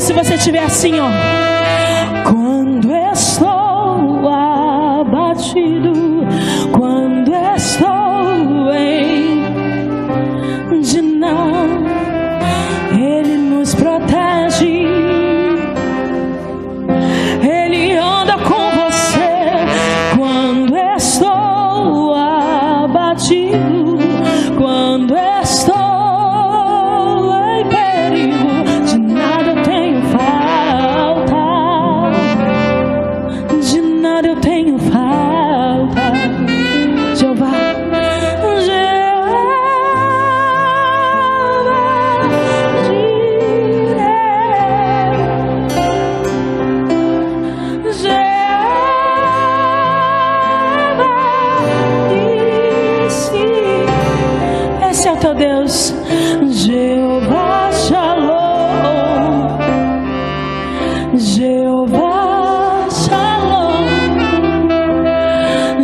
se você estiver assim, ó. Quando estou abatido, quando estou de não, Ele nos protege, Ele anda com você. Quando estou abatido, quando estou em perigo, de nada eu tenho falta, de nada eu tenho falta. Jeová, esse é o teu Deus. Jeová Shalom, Jeová Shalom,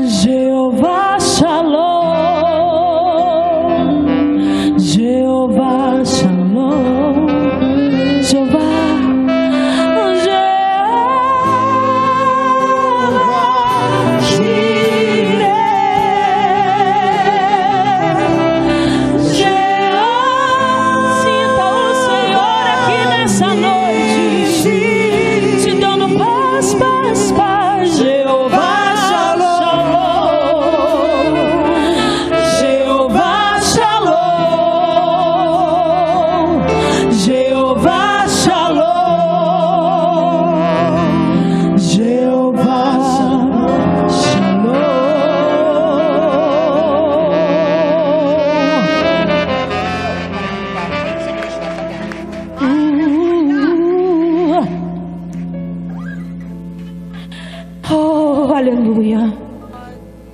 Jeová Shalom, Jeová Shalom, Jeová. Oh, aleluia.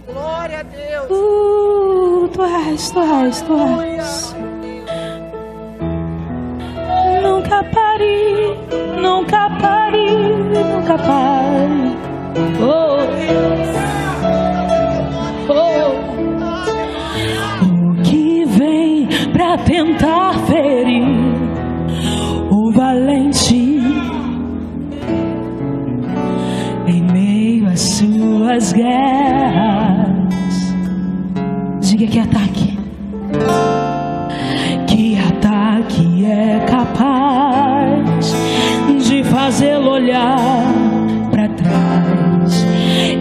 Glória a Deus. Tu és. Nunca pare, nunca pare, nunca pare. Oh, o que vem pra tentar ferir o valente em meio às suas guerras. Diga que ataque é capaz de fazê-lo olhar para trás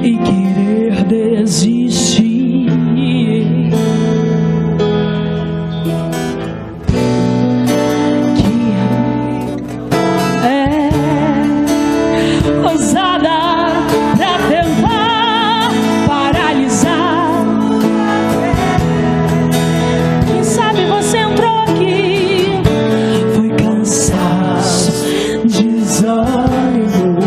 e querer desistir. Que é ousada para tentar paralisar. Quem sabe você entrou aqui, foi cansaço, desânimo,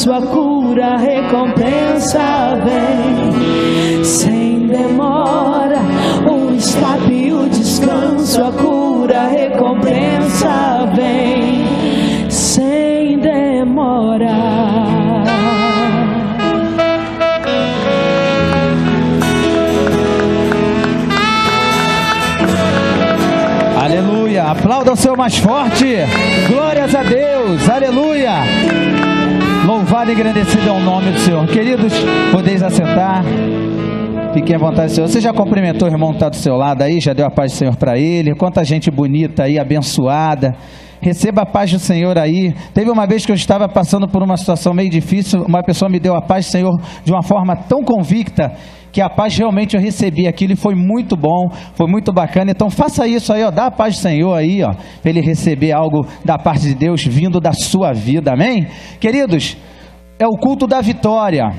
descanso, a cura, a recompensa vem sem demora. O escape, o descanso, a cura, a recompensa vem sem demora. Aleluia, aplauda o Senhor mais forte, glórias a Deus, aleluia, louvado e agradecido é o nome do Senhor. Queridos, podeis assentar, fiquem à vontade do Senhor. Você já cumprimentou o irmão que está do seu lado aí, já deu a paz do Senhor para ele? Quanta gente bonita aí, abençoada. Receba a paz do Senhor aí. Teve uma vez que eu estava passando por uma situação meio difícil, uma pessoa me deu a paz do Senhor de uma forma tão convicta, que a paz realmente eu recebi aquilo e foi muito bom, foi muito bacana. Então faça isso aí, ó, dá a paz do Senhor aí, ó, para ele receber algo da parte de Deus vindo da sua vida, amém? Queridos, é o culto da vitória.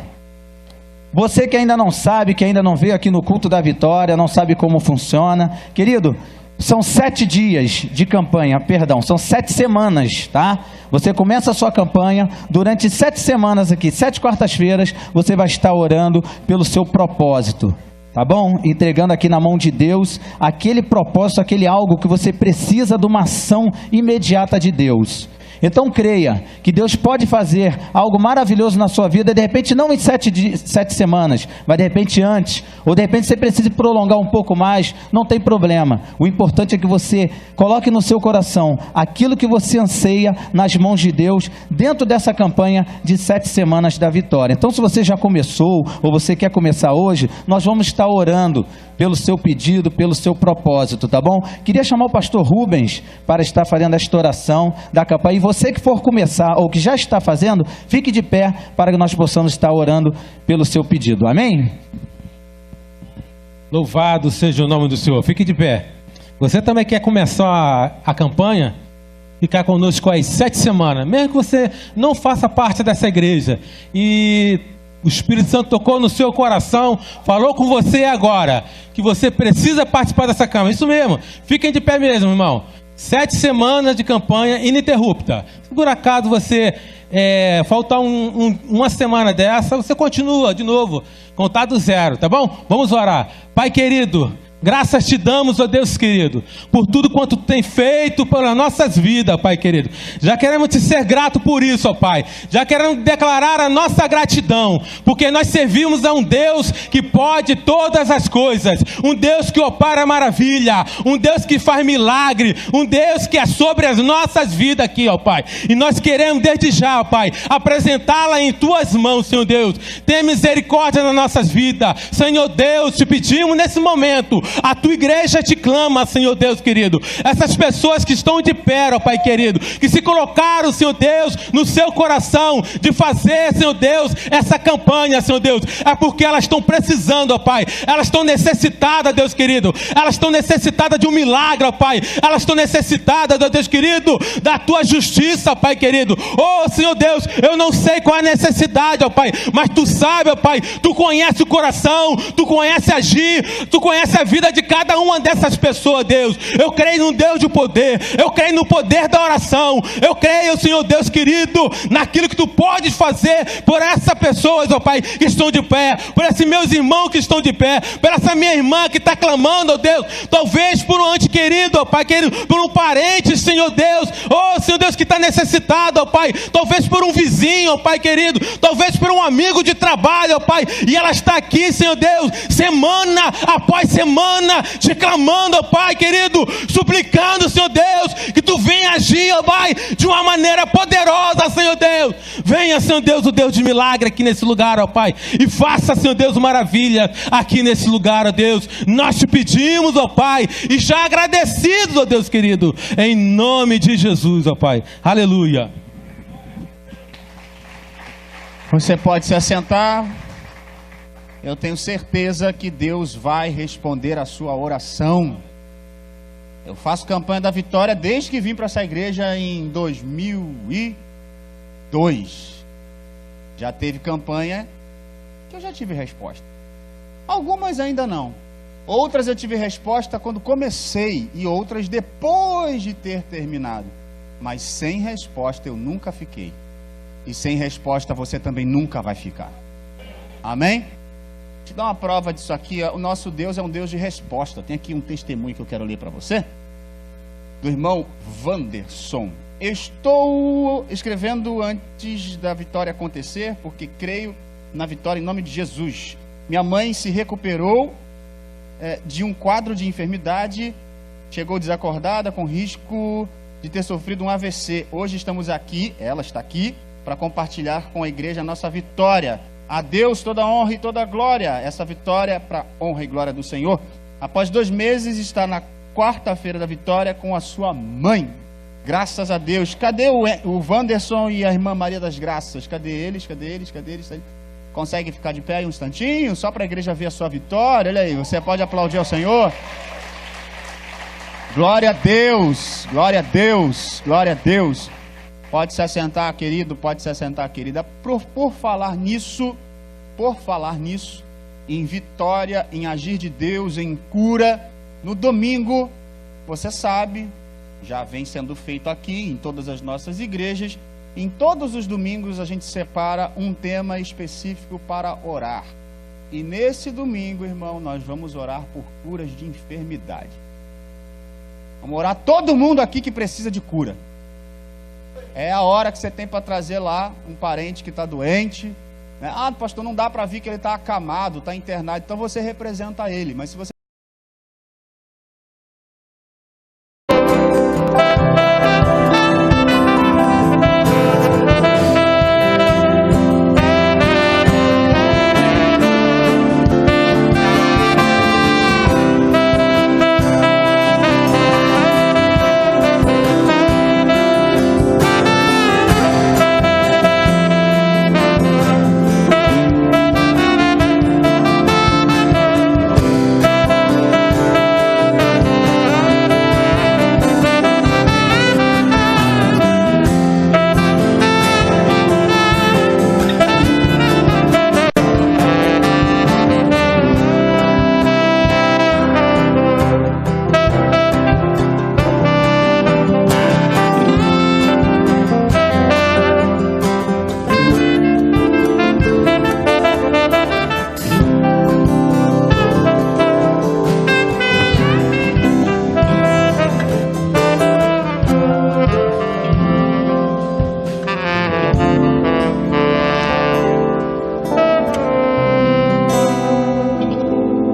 Você que ainda não sabe, que ainda não veio aqui no culto da vitória, não sabe como funciona, querido, são 7 dias de campanha, perdão, são 7 semanas, tá? Você começa a sua campanha, durante 7 semanas aqui, 7 quartas-feiras, você vai estar orando pelo seu propósito, tá bom? Entregando aqui na mão de Deus, aquele propósito, aquele algo que você precisa de uma ação imediata de Deus. Então creia que Deus pode fazer algo maravilhoso na sua vida, de repente não em 7 semanas, mas de repente antes, ou de repente você precisa prolongar um pouco mais, não tem problema. O importante é que você coloque no seu coração aquilo que você anseia nas mãos de Deus, dentro dessa campanha de 7 semanas da vitória. Então se você já começou, ou você quer começar hoje, nós vamos estar orando pelo seu pedido, pelo seu propósito, tá bom? Queria chamar o pastor Rubens para estar fazendo esta oração da campanha. E você que for começar, ou que já está fazendo, fique de pé para que nós possamos estar orando pelo seu pedido, amém? Louvado seja o nome do Senhor, fique de pé. Você também quer começar a campanha? Ficar conosco às 7 semanas, mesmo que você não faça parte dessa igreja, e o Espírito Santo tocou no seu coração, falou com você agora, que você precisa participar dessa campanha. Isso mesmo, fiquem de pé mesmo, irmão. 7 semanas de campanha ininterrupta. Se por acaso você faltar uma semana dessa, você continua de novo, contar do zero, tá bom? Vamos orar. Pai querido, graças te damos, ó Deus querido, por tudo quanto tem feito pelas nossas vidas, Pai querido. Já queremos te ser grato por isso, ó Pai. Já queremos declarar a nossa gratidão, porque nós servimos a um Deus que pode todas as coisas, um Deus que opera maravilha, um Deus que faz milagre, um Deus que é sobre as nossas vidas aqui, ó Pai. E nós queremos desde já, ó Pai, apresentá-la em tuas mãos, Senhor Deus. Tenha misericórdia nas nossas vidas, Senhor Deus. Te pedimos nesse momento, a tua igreja te clama, Senhor Deus querido. Essas pessoas que estão de pé, ó Pai querido, que se colocaram, Senhor Deus, no seu coração de fazer, Senhor Deus, essa campanha, Senhor Deus, é porque elas estão precisando, ó Pai. Elas estão necessitadas, Deus querido. Elas estão necessitadas de um milagre, ó Pai. Elas estão necessitadas, ó Deus querido, da tua justiça, Pai querido. Oh, Senhor Deus, eu não sei qual é a necessidade, ó Pai, mas tu sabe, ó Pai. Tu conhece o coração, tu conhece agir, tu conhece a vida de cada uma dessas pessoas, Deus. Eu creio no Deus de poder, eu creio no poder da oração, eu creio, Senhor Deus querido, naquilo que tu podes fazer por essas pessoas, ó Pai, que estão de pé, por esses meus irmãos que estão de pé, por essa minha irmã que está clamando, ó Deus, talvez por um ente querido, ó Pai querido, por um parente, Senhor Deus, oh Senhor Deus, que está necessitado, ó Pai, talvez por um vizinho, ó Pai querido, talvez por um amigo de trabalho, ó Pai, e ela está aqui, Senhor Deus, semana após semana, te clamando, ó Pai querido, suplicando, Senhor Deus, que tu venha agir, ó Pai, de uma maneira poderosa, Senhor Deus. Venha, Senhor Deus, o Deus de milagre aqui nesse lugar, ó Pai, e faça, Senhor Deus, maravilha aqui nesse lugar, ó Deus. Nós te pedimos, ó Pai, e já agradecidos, ó Deus querido, em nome de Jesus, ó Pai. Aleluia. Você pode se assentar. Eu tenho certeza que Deus vai responder a sua oração. Eu faço campanha da vitória desde que vim para essa igreja em 2002. Já teve campanha que eu já tive resposta. Algumas ainda não. Outras eu tive resposta quando comecei e outras depois de ter terminado. Mas sem resposta eu nunca fiquei. E sem resposta você também nunca vai ficar. Amém? Vou te dar uma prova disso aqui. O nosso Deus é um Deus de resposta. Tem aqui um testemunho que eu quero ler para você. Do irmão Wanderson. Estou escrevendo antes da vitória acontecer, porque creio na vitória em nome de Jesus. Minha mãe se recuperou de um quadro de enfermidade. Chegou desacordada, com risco de ter sofrido um AVC. Hoje estamos aqui, ela está aqui, para compartilhar com a igreja a nossa vitória. A Deus toda a honra e toda a glória. Essa vitória é para honra e glória do Senhor. Após 2 meses, está na quarta-feira da vitória com a sua mãe. Graças a Deus. Cadê o Wanderson e a irmã Maria das Graças? Cadê eles? Consegue ficar de pé aí um instantinho? Só para a igreja ver a sua vitória. Olha aí, você pode aplaudir ao Senhor. Glória a Deus, glória a Deus, glória a Deus. Pode se assentar, querido, pode se assentar, querida. Por falar nisso, em vitória, em agir de Deus, em cura, no domingo, você sabe, já vem sendo feito aqui em todas as nossas igrejas. Em todos os domingos a gente separa um tema específico para orar. E nesse domingo, irmão, nós vamos orar por curas de enfermidade. Vamos orar todo mundo aqui que precisa de cura. É a hora que você tem para trazer lá um parente que está doente. Né? Ah, pastor, não dá para vir que ele está acamado, está internado. Então você representa ele. Mas se você...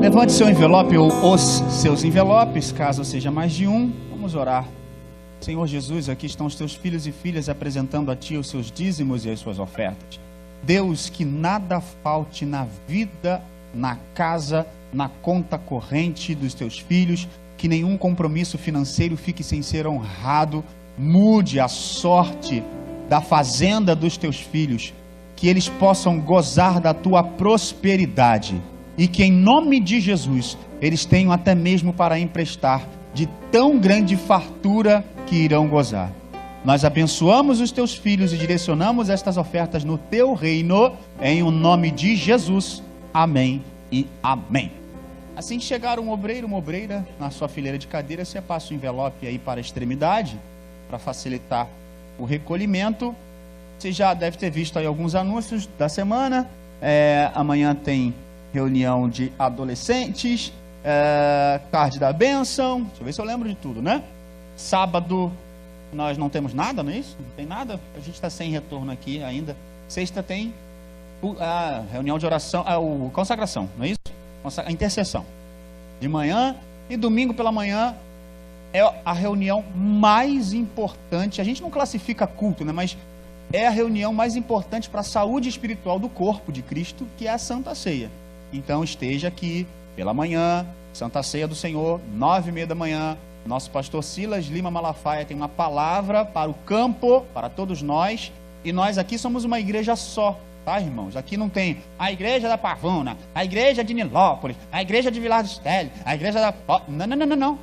Levante seu envelope ou os seus envelopes, caso seja mais de um. Vamos orar. Senhor Jesus, aqui estão os teus filhos e filhas apresentando a Ti os seus dízimos e as suas ofertas. Deus, que nada falte na vida, na casa, na conta corrente dos teus filhos, que nenhum compromisso financeiro fique sem ser honrado. Mude a sorte da fazenda dos teus filhos, que eles possam gozar da Tua prosperidade. E que em nome de Jesus, eles tenham até mesmo para emprestar de tão grande fartura que irão gozar. Nós abençoamos os teus filhos e direcionamos estas ofertas no teu reino, em o nome de Jesus. Amém e amém. Assim que chegar um obreiro, uma obreira na sua fileira de cadeira, você passa o envelope aí para a extremidade, para facilitar o recolhimento. Você já deve ter visto aí alguns anúncios da semana. Amanhã tem reunião de adolescentes, tarde da bênção, deixa eu ver se eu lembro de tudo, né? Sábado nós não temos nada, não é isso? Não tem nada, a gente está sem retorno aqui ainda. Sexta tem a reunião de oração, consagração, não é isso? A intercessão de manhã, e domingo pela manhã é a reunião mais importante. A gente não classifica culto, né? Mas é a reunião mais importante para a saúde espiritual do corpo de Cristo, que é a Santa Ceia. Então esteja aqui pela manhã, Santa Ceia do Senhor, 9h30 da manhã. Nosso pastor Silas Lima Malafaia tem uma palavra para o campo, para todos nós. E nós aqui somos uma igreja só, tá, irmãos? Aqui não tem a igreja da Pavuna, a igreja de Nilópolis, a igreja de Vilar do Estélio, a igreja da... Não.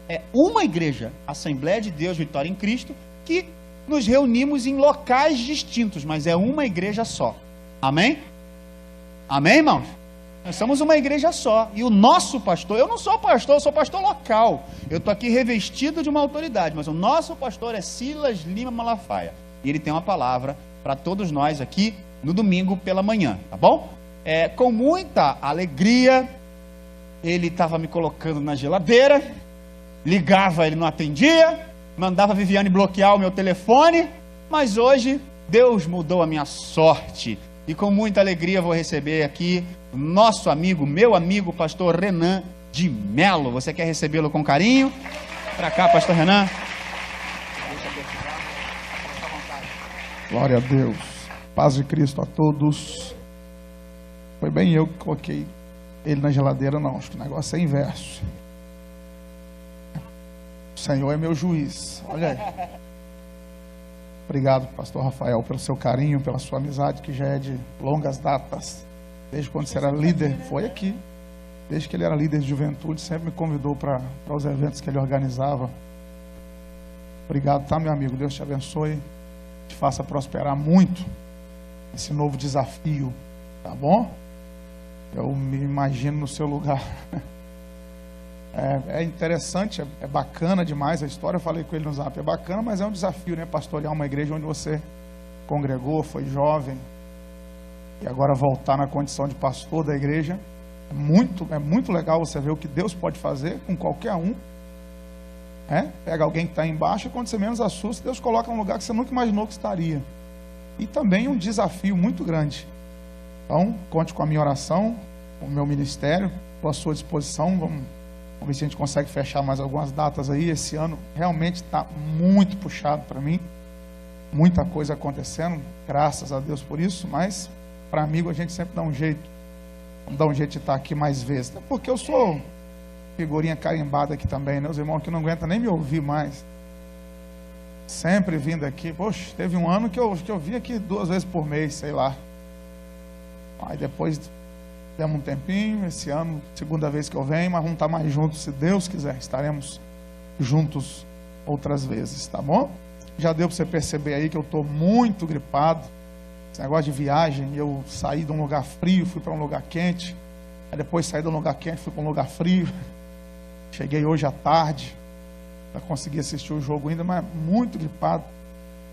É uma igreja, Assembleia de Deus Vitória em Cristo, que nos reunimos em locais distintos, mas é uma igreja só. Amém? Amém, irmãos? Nós somos uma igreja só. E o nosso pastor, eu não sou pastor, eu sou pastor local. Eu estou aqui revestido de uma autoridade, mas o nosso pastor é Silas Lima Malafaia. E ele tem uma palavra para todos nós aqui no domingo pela manhã, tá bom? Com muita alegria, ele estava me colocando na geladeira, ligava, ele não atendia, mandava a Viviane bloquear o meu telefone, mas hoje Deus mudou a minha sorte. E com muita alegria vou receber aqui nosso amigo, meu amigo, pastor Renan de Melo. Você quer recebê-lo com carinho? Para cá, pastor Renan. Glória a Deus. Paz de Cristo a todos. Foi bem eu que coloquei ele na geladeira, não. Acho que o negócio é inverso. O Senhor é meu juiz. Olha aí. Obrigado, pastor Rafael, pelo seu carinho, pela sua amizade, que já é de longas datas. Desde quando você era líder, foi aqui. Desde que ele era líder de juventude, sempre me convidou para os eventos que ele organizava. Obrigado, tá, meu amigo? Deus te abençoe, te faça prosperar muito esse novo desafio, tá bom? Eu me imagino no seu lugar. É interessante, é bacana demais a história. Eu falei com ele no Zap, é bacana, mas é um desafio, né? Pastorear uma igreja onde você congregou, foi jovem, e agora voltar na condição de pastor da igreja. É muito legal você ver o que Deus pode fazer com qualquer um. Pega alguém que está embaixo e quando você menos assusta, Deus coloca num lugar que você nunca imaginou que estaria. E também um desafio muito grande. Então, conte com a minha oração, com o meu ministério, estou à sua disposição. Vamos ver se a gente consegue fechar mais algumas datas aí. Esse ano realmente está muito puxado para mim. Muita coisa acontecendo, graças a Deus por isso. Mas, para amigo, a gente sempre dá um jeito. Vamos dar um jeito de estar aqui mais vezes. Até porque eu sou figurinha carimbada aqui também, né? Os irmãos que não aguentam nem me ouvir mais. Sempre vindo aqui. Poxa, teve um ano que eu vim aqui 2 vezes por mês, sei lá. Aí depois demos um tempinho. Esse ano, segunda vez que eu venho, mas vamos estar mais juntos, se Deus quiser. Estaremos juntos outras vezes, tá bom? Já deu para você perceber aí que eu estou muito gripado. Esse negócio de viagem, eu saí de um lugar frio, fui para um lugar quente. Aí depois saí de um lugar quente, fui para um lugar frio. Cheguei hoje à tarde, para conseguir assistir o jogo ainda, mas muito gripado.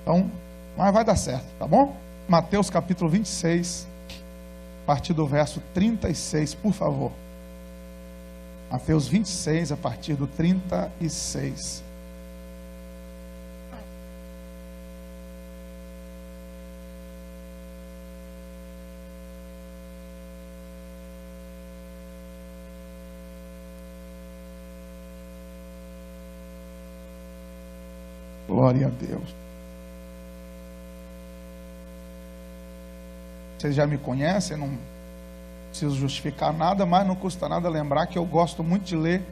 Então, mas vai dar certo, tá bom? Mateus capítulo 26, a partir do verso 36, por favor. Mateus 26, a partir do 36. Glória a Deus. Vocês já me conhecem, não preciso justificar nada, mas não custa nada lembrar que eu gosto muito de ler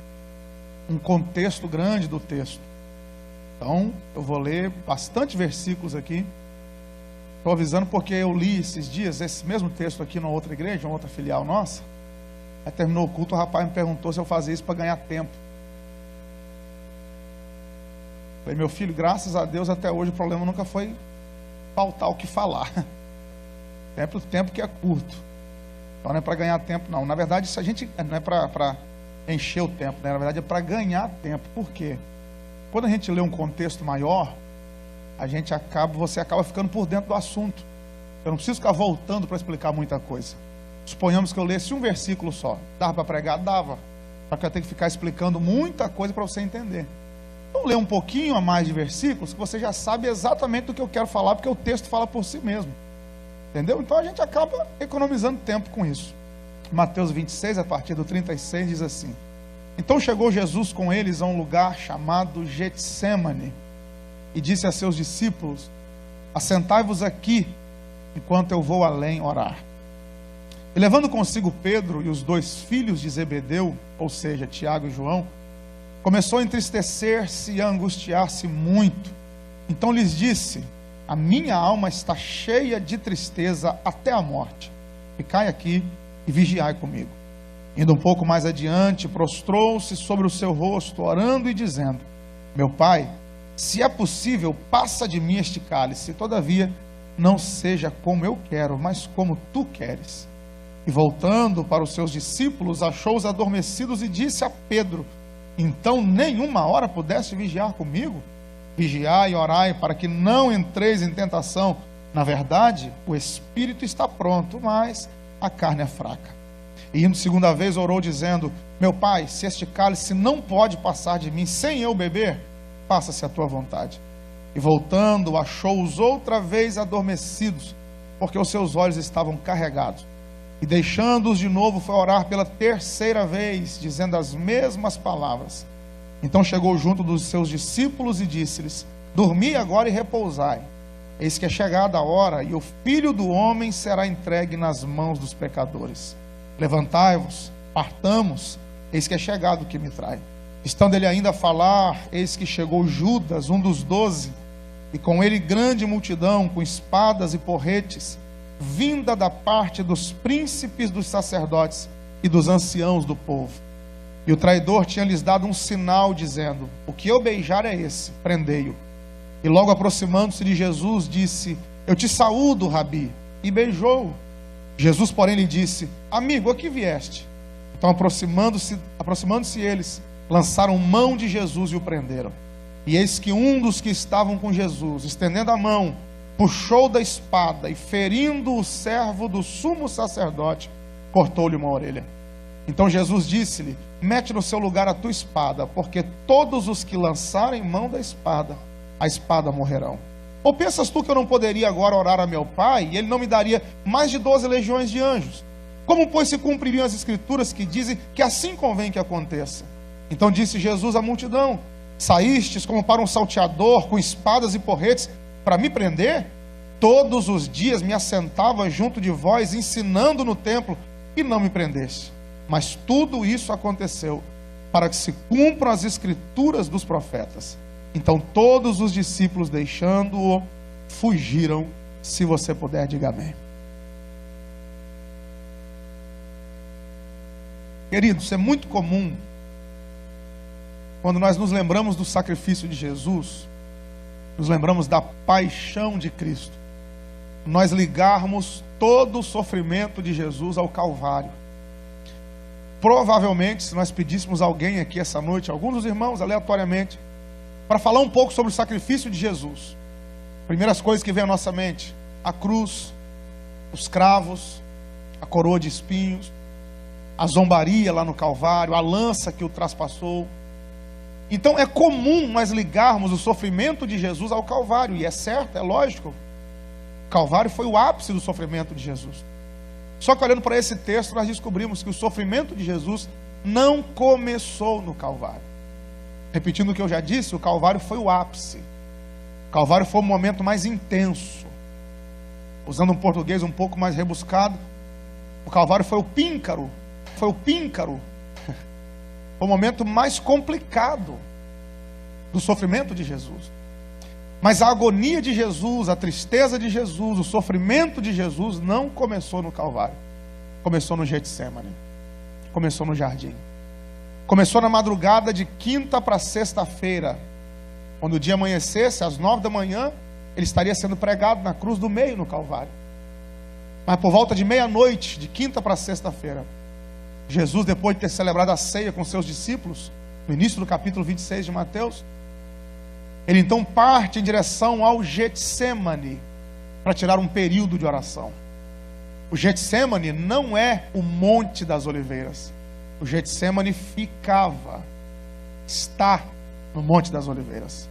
um contexto grande do texto. Então, eu vou ler bastante versículos aqui. Estou avisando porque eu li esses dias esse mesmo texto aqui numa outra igreja, uma outra filial nossa. Aí terminou o culto, o rapaz me perguntou se eu fazia isso para ganhar tempo. Falei, meu filho, graças a Deus até hoje o problema nunca foi faltar o que falar. Sempre o tempo que é curto. Então não é para ganhar tempo não. Na verdade isso a gente não é para encher o tempo, né? Na verdade é para ganhar tempo. Por quê? Quando a gente lê um contexto maior, você acaba ficando por dentro do assunto. Eu não preciso ficar voltando para explicar muita coisa. Suponhamos que eu lesse um versículo só. Dava para pregar? Dava. Só que eu tenho que ficar explicando muita coisa para você entender. Então ler um pouquinho a mais de versículos que você já sabe exatamente do que eu quero falar, porque o texto fala por si mesmo. Entendeu? Então a gente acaba economizando tempo com isso. Mateus 26, a partir do 36, diz assim: Então chegou Jesus com eles a um lugar chamado Getsêmane e disse a seus discípulos: Assentai-vos aqui, enquanto eu vou além orar. E levando consigo Pedro e os 2 filhos de Zebedeu, ou seja, Tiago e João, começou a entristecer-se e a angustiar-se muito. Então lhes disse: A minha alma está cheia de tristeza até a morte. Ficai aqui e vigiai comigo. Indo um pouco mais adiante, prostrou-se sobre o seu rosto, orando e dizendo: Meu Pai, se é possível, passa de mim este cálice, todavia não seja como eu quero, mas como tu queres. E voltando para os seus discípulos, achou-os adormecidos e disse a Pedro: Então nenhuma hora pudeste vigiar comigo? Vigiai e orai para que não entreis em tentação. Na verdade, o espírito está pronto, mas a carne é fraca. E indo segunda vez, orou dizendo: meu pai, se este cálice não pode passar de mim sem eu beber, faça-se a tua vontade. E voltando, achou-os outra vez adormecidos, porque os seus olhos estavam carregados. E deixando-os de novo, foi orar pela terceira vez, dizendo as mesmas palavras. Então chegou junto dos seus discípulos e disse-lhes: dormi agora e repousai. Eis que é chegada a hora, e o Filho do Homem será entregue nas mãos dos pecadores. Levantai-vos, partamos, eis que é chegado o que me trai. Estando ele ainda a falar, eis que chegou Judas, um dos 12, e com ele grande multidão, com espadas e porretes, vinda da parte dos príncipes dos sacerdotes e dos anciãos do povo. E o traidor tinha lhes dado um sinal, dizendo: o que eu beijar é esse, prendei-o. E logo aproximando-se de Jesus, disse: eu te saúdo, Rabi, e beijou-o. Jesus, porém, lhe disse: amigo, a que vieste? Então, aproximando-se eles, lançaram mão de Jesus e o prenderam. E eis que um dos que estavam com Jesus, estendendo a mão, puxou da espada e, ferindo o servo do sumo sacerdote, cortou-lhe uma orelha. Então Jesus disse-lhe: mete no seu lugar a tua espada, porque todos os que lançarem mão da espada, a espada morrerão. Ou pensas tu que eu não poderia agora orar a meu Pai, e ele não me daria mais de 12 legiões de anjos? Como, pois, se cumpririam as escrituras que dizem que assim convém que aconteça? Então disse Jesus à multidão: saístes como para um salteador, com espadas e porretes, para me prender? Todos os dias me assentava junto de vós, ensinando no templo, e não me prendeste. Mas tudo isso aconteceu para que se cumpram as escrituras dos profetas. Então todos os discípulos, deixando-o, fugiram. Se você puder, diga amém. Queridos, é muito comum, quando nós nos lembramos do sacrifício de Jesus, nos lembramos da paixão de Cristo, nós ligarmos todo o sofrimento de Jesus ao Calvário. Provavelmente, se nós pedíssemos alguém aqui essa noite, alguns dos irmãos aleatoriamente, para falar um pouco sobre o sacrifício de Jesus, primeiras coisas que vem à nossa mente: a cruz, os cravos, a coroa de espinhos, a zombaria lá no Calvário, a lança que o traspassou. Então é comum nós ligarmos o sofrimento de Jesus ao Calvário, e é certo, é lógico. O Calvário foi o ápice do sofrimento de Jesus. Só que olhando para esse texto, nós descobrimos que o sofrimento de Jesus não começou no Calvário. Repetindo o que eu já disse, o Calvário foi o ápice. O Calvário foi o momento mais intenso. Usando um português um pouco mais rebuscado, o Calvário foi o píncaro. Foi o momento mais complicado do sofrimento de Jesus. Mas a agonia de Jesus, a tristeza de Jesus, o sofrimento de Jesus não começou no Calvário. Começou no Getsemane. Começou no jardim. Começou na madrugada de quinta para sexta-feira. Quando o dia amanhecesse, às 9 da manhã, ele estaria sendo pregado na cruz do meio no Calvário. Mas por volta de meia-noite, de quinta para sexta-feira, Jesus, depois de ter celebrado a ceia com seus discípulos, no início do capítulo 26 de Mateus, ele então parte em direção ao Getsemane para tirar um período de oração. O Getsemane não é o Monte das Oliveiras. O Getsemane está no Monte das Oliveiras.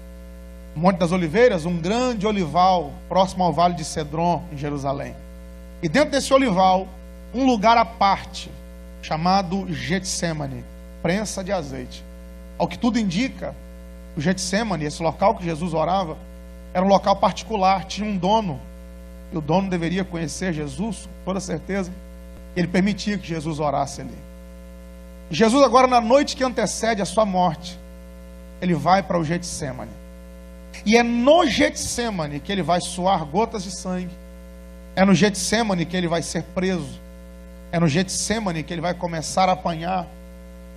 O Monte das Oliveiras, um grande olival próximo ao Vale de Cedron, em Jerusalém. E dentro desse olival, um lugar à parte, chamado Getsemane, prensa de azeite. Ao que tudo indica, o Getsemane, esse local que Jesus orava, era um local particular, tinha um dono, e o dono deveria conhecer Jesus, com toda certeza. Ele permitia que Jesus orasse ali. Jesus agora, na noite que antecede a sua morte, ele vai para o Getsemane. E é no Getsemane que ele vai suar gotas de sangue. É no Getsemane que ele vai ser preso. É no Getsemane que ele vai começar a apanhar.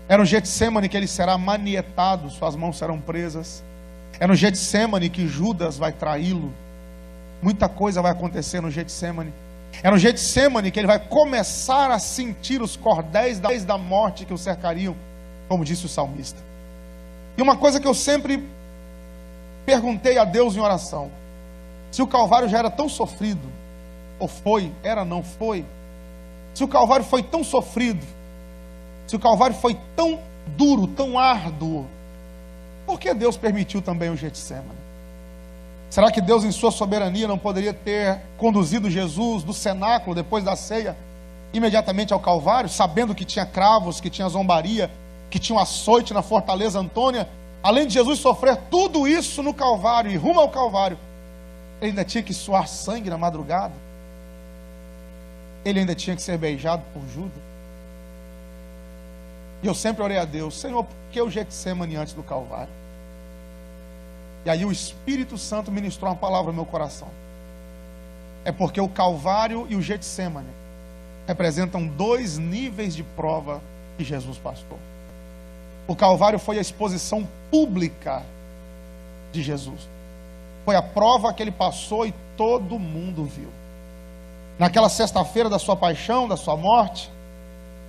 É no Getsemane que ele será manietado, suas mãos serão presas. É no Getsemane que Judas vai traí-lo. Muita coisa vai acontecer no Getsemane. É no Getsemane que ele vai começar a sentir os cordéis da morte que o cercariam, como disse o salmista. E uma coisa que eu sempre perguntei a Deus em oração: Se o Calvário já era tão sofrido, ou foi, era, não foi. Se o Calvário foi tão sofrido, se o Calvário foi tão duro, tão árduo, por que Deus permitiu também o Getsemane? Será que Deus, em sua soberania, não poderia ter conduzido Jesus do cenáculo, depois da ceia, imediatamente ao Calvário, sabendo que tinha cravos, que tinha zombaria, que tinha um açoite na fortaleza Antônia? Além de Jesus sofrer tudo isso no Calvário e rumo ao Calvário, ele ainda tinha que suar sangue na madrugada. Ele ainda tinha que ser beijado por Judas. E eu sempre orei a Deus: Senhor, por que o Getsemane antes do Calvário? E aí o Espírito Santo ministrou uma palavra no meu coração. É porque o Calvário e o Getsemane representam dois níveis de prova que Jesus passou. O Calvário foi a exposição pública de Jesus. Foi a prova que ele passou e todo mundo viu. Naquela sexta-feira da sua paixão, da sua morte,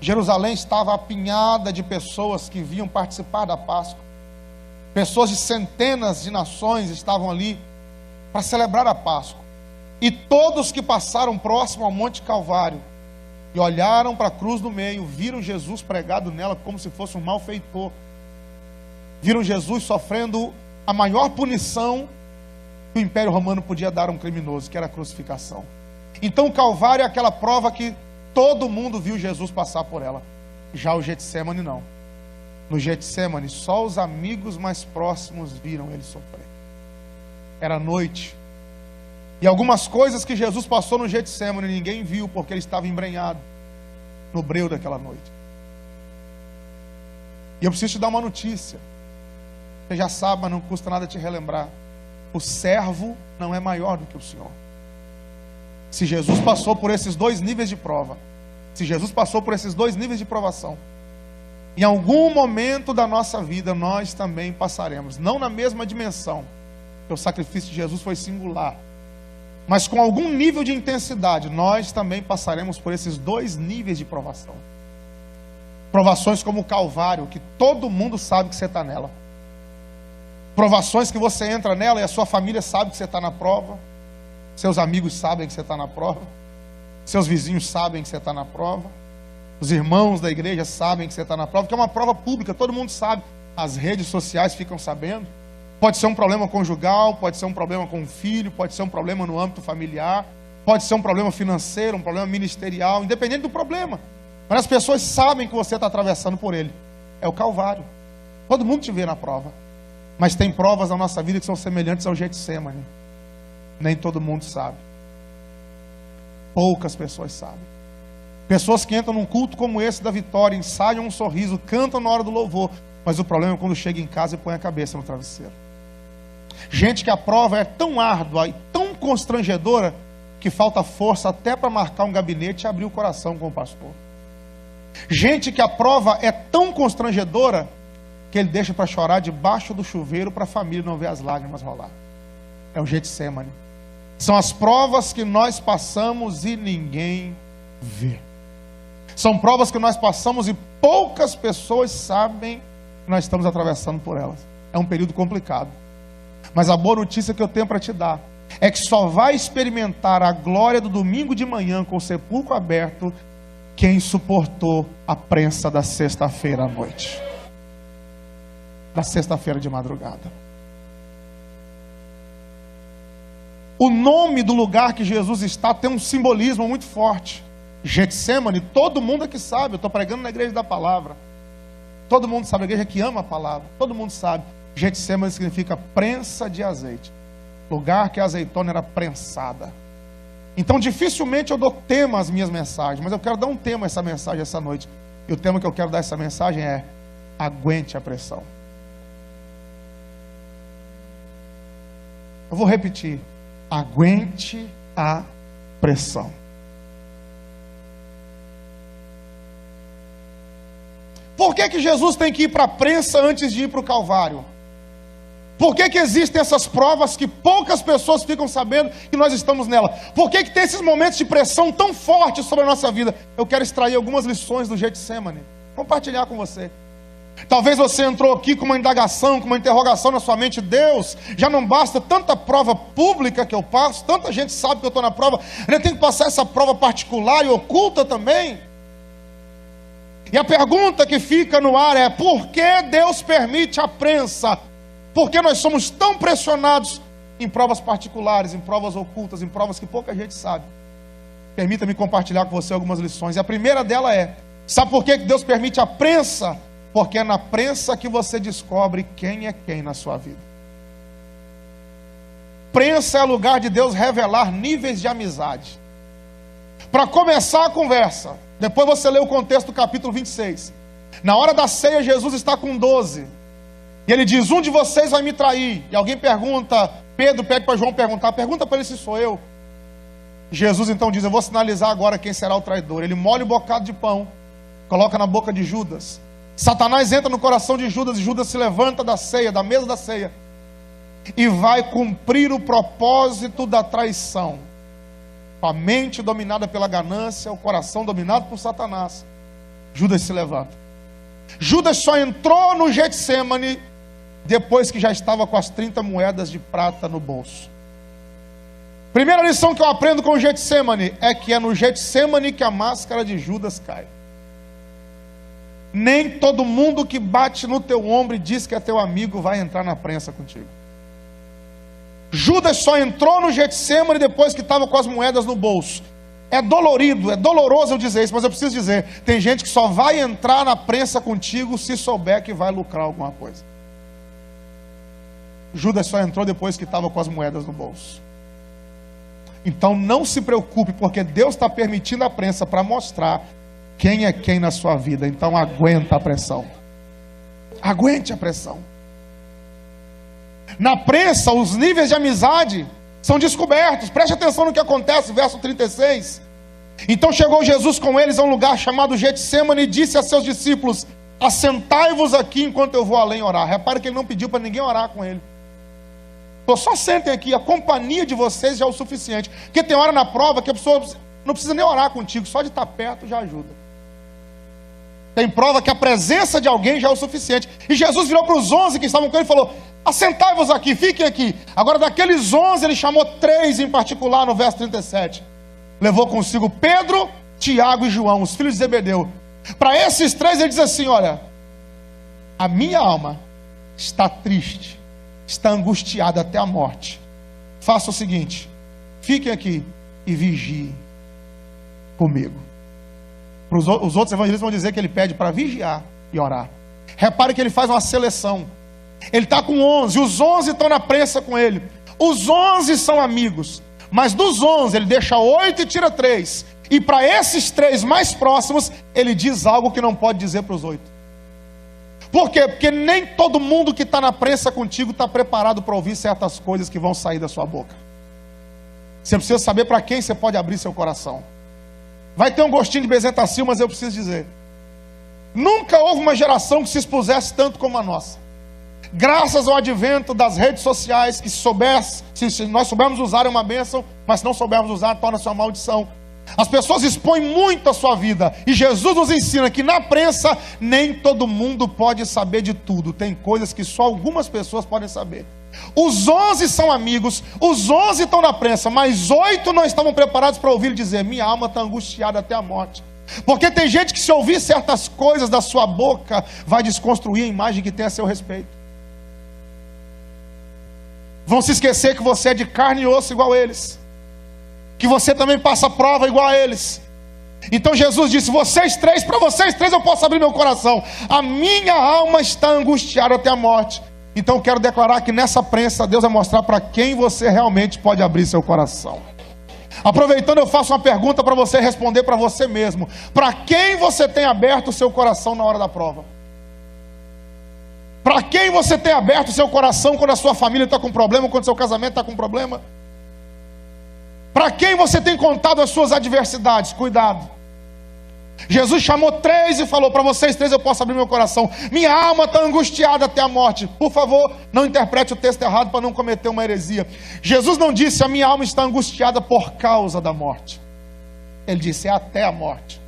Jerusalém estava apinhada de pessoas que vinham participar da Páscoa. Pessoas de centenas de nações estavam ali para celebrar a Páscoa. E todos que passaram próximo ao Monte Calvário e olharam para a cruz do meio, viram Jesus pregado nela como se fosse um malfeitor. Viram Jesus sofrendo a maior punição que o Império Romano podia dar a um criminoso, que era a crucificação. Então o Calvário é aquela prova que todo mundo viu Jesus passar por ela. Já o Getsemane não. No Getsemane, só os amigos mais próximos viram ele sofrer. Era noite. E algumas coisas que Jesus passou no Getsemane ninguém viu, porque ele estava embrenhado no breu daquela noite. E eu preciso te dar uma notícia. Você já sabe, mas não custa nada te relembrar. O servo não é maior do que o Senhor. Se Jesus passou por esses dois níveis de prova, se Jesus passou por esses dois níveis de provação, em algum momento da nossa vida nós também passaremos. Não na mesma dimensão, porque o sacrifício de Jesus foi singular, mas com algum nível de intensidade, nós também passaremos por esses dois níveis de provação. Provações como o Calvário, que todo mundo sabe que você está nela. Provações que você entra nela e a sua família sabe que você está na prova. Seus amigos sabem que você está na prova. Seus vizinhos sabem que você está na prova. Os irmãos da igreja sabem que você está na prova, que é uma prova pública, todo mundo sabe. As redes sociais ficam sabendo. Pode ser um problema conjugal, pode ser um problema com o filho, pode ser um problema no âmbito familiar, pode ser um problema financeiro, um problema ministerial, independente do problema. Mas as pessoas sabem que você está atravessando por ele. É o Calvário. Todo mundo te vê na prova. Mas tem provas na nossa vida que são semelhantes ao Getsemane. Nem todo mundo sabe. Poucas pessoas sabem. Pessoas que entram num culto como esse da Vitória, ensaiam um sorriso, cantam na hora do louvor, mas o problema é quando chega em casa e põe a cabeça no travesseiro. Gente que a prova é tão árdua e tão constrangedora que falta força até para marcar um gabinete e abrir o coração com o pastor. Gente que a prova é tão constrangedora que ele deixa para chorar debaixo do chuveiro para a família não ver as lágrimas rolar. É o Getsemane. São as provas que nós passamos e ninguém vê. São provas que nós passamos e poucas pessoas sabem que nós estamos atravessando por elas. É um período complicado. Mas a boa notícia que eu tenho para te dar é que só vai experimentar a glória do domingo de manhã com o sepulcro aberto quem suportou a prensa da sexta-feira à noite. Da sexta-feira de madrugada. O nome do lugar que Jesus está tem um simbolismo muito forte. Getsemane, todo mundo aqui sabe. Eu estou pregando na igreja da palavra. Todo mundo sabe, a igreja que ama a palavra. Todo mundo sabe. Getsemane significa prensa de azeite. Lugar que a azeitona era prensada. Então dificilmente eu dou tema às minhas mensagens, mas eu quero dar um tema a essa mensagem essa noite. E o tema que eu quero dar a essa mensagem é: aguente a pressão. Eu vou repetir: aguente a pressão. Por que Jesus tem que ir para a prensa antes de ir para o Calvário? Por que existem essas provas que poucas pessoas ficam sabendo que nós estamos nela? Por que tem esses momentos de pressão tão fortes sobre a nossa vida? Eu quero extrair algumas lições do Getsemane, compartilhar com você. Talvez você entrou aqui com uma indagação, com uma interrogação na sua mente. Deus, já não basta tanta prova pública que eu passo, tanta gente sabe que eu estou na prova, eu tenho que passar essa prova particular e oculta também. E a pergunta que fica no ar é: por que Deus permite a prensa? Por que nós somos tão pressionados em provas particulares, em provas ocultas, em provas que pouca gente sabe? Permita-me compartilhar com você algumas lições. E a primeira dela é: sabe por que Deus permite a prensa? Porque é na prensa que você descobre quem é quem na sua vida. Prensa é lugar de Deus revelar níveis de amizade. Para começar a conversa, depois você lê o contexto do capítulo 26. Na hora da ceia, Jesus está com 12. E ele diz: um de vocês vai me trair. E alguém pergunta, Pedro pede para João perguntar, pergunta para ele se sou eu. Jesus então diz: eu vou sinalizar agora quem será o traidor. Ele molha o bocado de pão, coloca na boca de Judas. Satanás entra no coração de Judas, e Judas se levanta da ceia, da mesa da ceia, e vai cumprir o propósito da traição. Com a mente dominada pela ganância, o coração dominado por Satanás, Judas se levanta. Judas só entrou no Getsemane depois que já estava com as 30 moedas de prata no bolso. Primeira lição que eu aprendo com o Getsemane é que é no Getsemane que a máscara de Judas cai. Nem todo mundo que bate no teu ombro e diz que é teu amigo vai entrar na prensa contigo. Judas só entrou no Getsemane depois que estava com as moedas no bolso. É dolorido, é doloroso eu dizer isso, mas eu preciso dizer: tem gente que só vai entrar na prensa contigo se souber que vai lucrar alguma coisa. Judas só entrou depois que estava com as moedas no bolso. Então não se preocupe, porque Deus está permitindo a prensa para mostrar quem é quem na sua vida. Então aguenta a pressão. Aguente a pressão. Na prensa, os níveis de amizade são descobertos. Preste atenção no que acontece, verso 36. Então chegou Jesus com eles a um lugar chamado Getsemane e disse a seus discípulos: assentai-vos aqui enquanto eu vou além orar. Repare que ele não pediu para ninguém orar com ele. Então só sentem aqui, a companhia de vocês já é o suficiente. Porque tem hora na prova que a pessoa não precisa nem orar contigo, só de estar perto já ajuda. Tem prova que a presença de alguém já é o suficiente. E Jesus virou para os 11 que estavam com ele e falou: assentai-vos aqui, fiquem aqui. Agora daqueles 11 ele chamou 3 em particular no verso 37. Levou consigo Pedro, Tiago e João, os filhos de Zebedeu. Para esses 3 ele diz assim: olha, a minha alma está triste, está angustiada até a morte. Faça o seguinte: fiquem aqui e vigiem comigo. Os outros evangelistas vão dizer que ele pede para vigiar e orar. Repare que ele faz uma seleção. Ele está com 11, os 11 estão na prensa com ele. Os 11 são amigos, mas dos 11 ele deixa 8 e tira 3. E para esses 3 mais próximos, ele diz algo que não pode dizer para os 8. Por quê? Porque nem todo mundo que está na prensa contigo está preparado para ouvir certas coisas que vão sair da sua boca. Você precisa saber para quem você pode abrir seu coração. Vai ter um gostinho de bezetacil, mas eu preciso dizer: nunca houve uma geração que se expusesse tanto como a nossa. Graças ao advento das redes sociais, que se nós soubermos usar é uma bênção, mas se não soubermos usar, torna-se uma maldição. As pessoas expõem muito a sua vida, e Jesus nos ensina que na prensa nem todo mundo pode saber de tudo. Tem coisas que só algumas pessoas podem saber. Os 11 são amigos, os 11 estão na prensa, mas 8 não estavam preparados para ouvir ele dizer: minha alma está angustiada até a morte. Porque tem gente que, se ouvir certas coisas da sua boca, vai desconstruir a imagem que tem a seu respeito. Vão se esquecer que você é de carne e osso igual a eles, que você também passa prova igual a eles. Então Jesus disse: vocês 3, para vocês 3 eu posso abrir meu coração. A minha alma está angustiada até a morte. Então eu quero declarar que nessa prensa Deus vai mostrar para quem você realmente pode abrir seu coração. Aproveitando, eu faço uma pergunta para você responder para você mesmo: para quem você tem aberto o seu coração na hora da prova? Para quem você tem aberto o seu coração quando a sua família está com problema, quando o seu casamento está com problema? Para quem você tem contado as suas adversidades? Cuidado. Jesus chamou 3 e falou: para vocês 3 eu posso abrir meu coração. Minha alma está angustiada até a morte. Por favor, não interprete o texto errado para não cometer uma heresia. Jesus não disse: a minha alma está angustiada por causa da morte. Ele disse: é até a morte.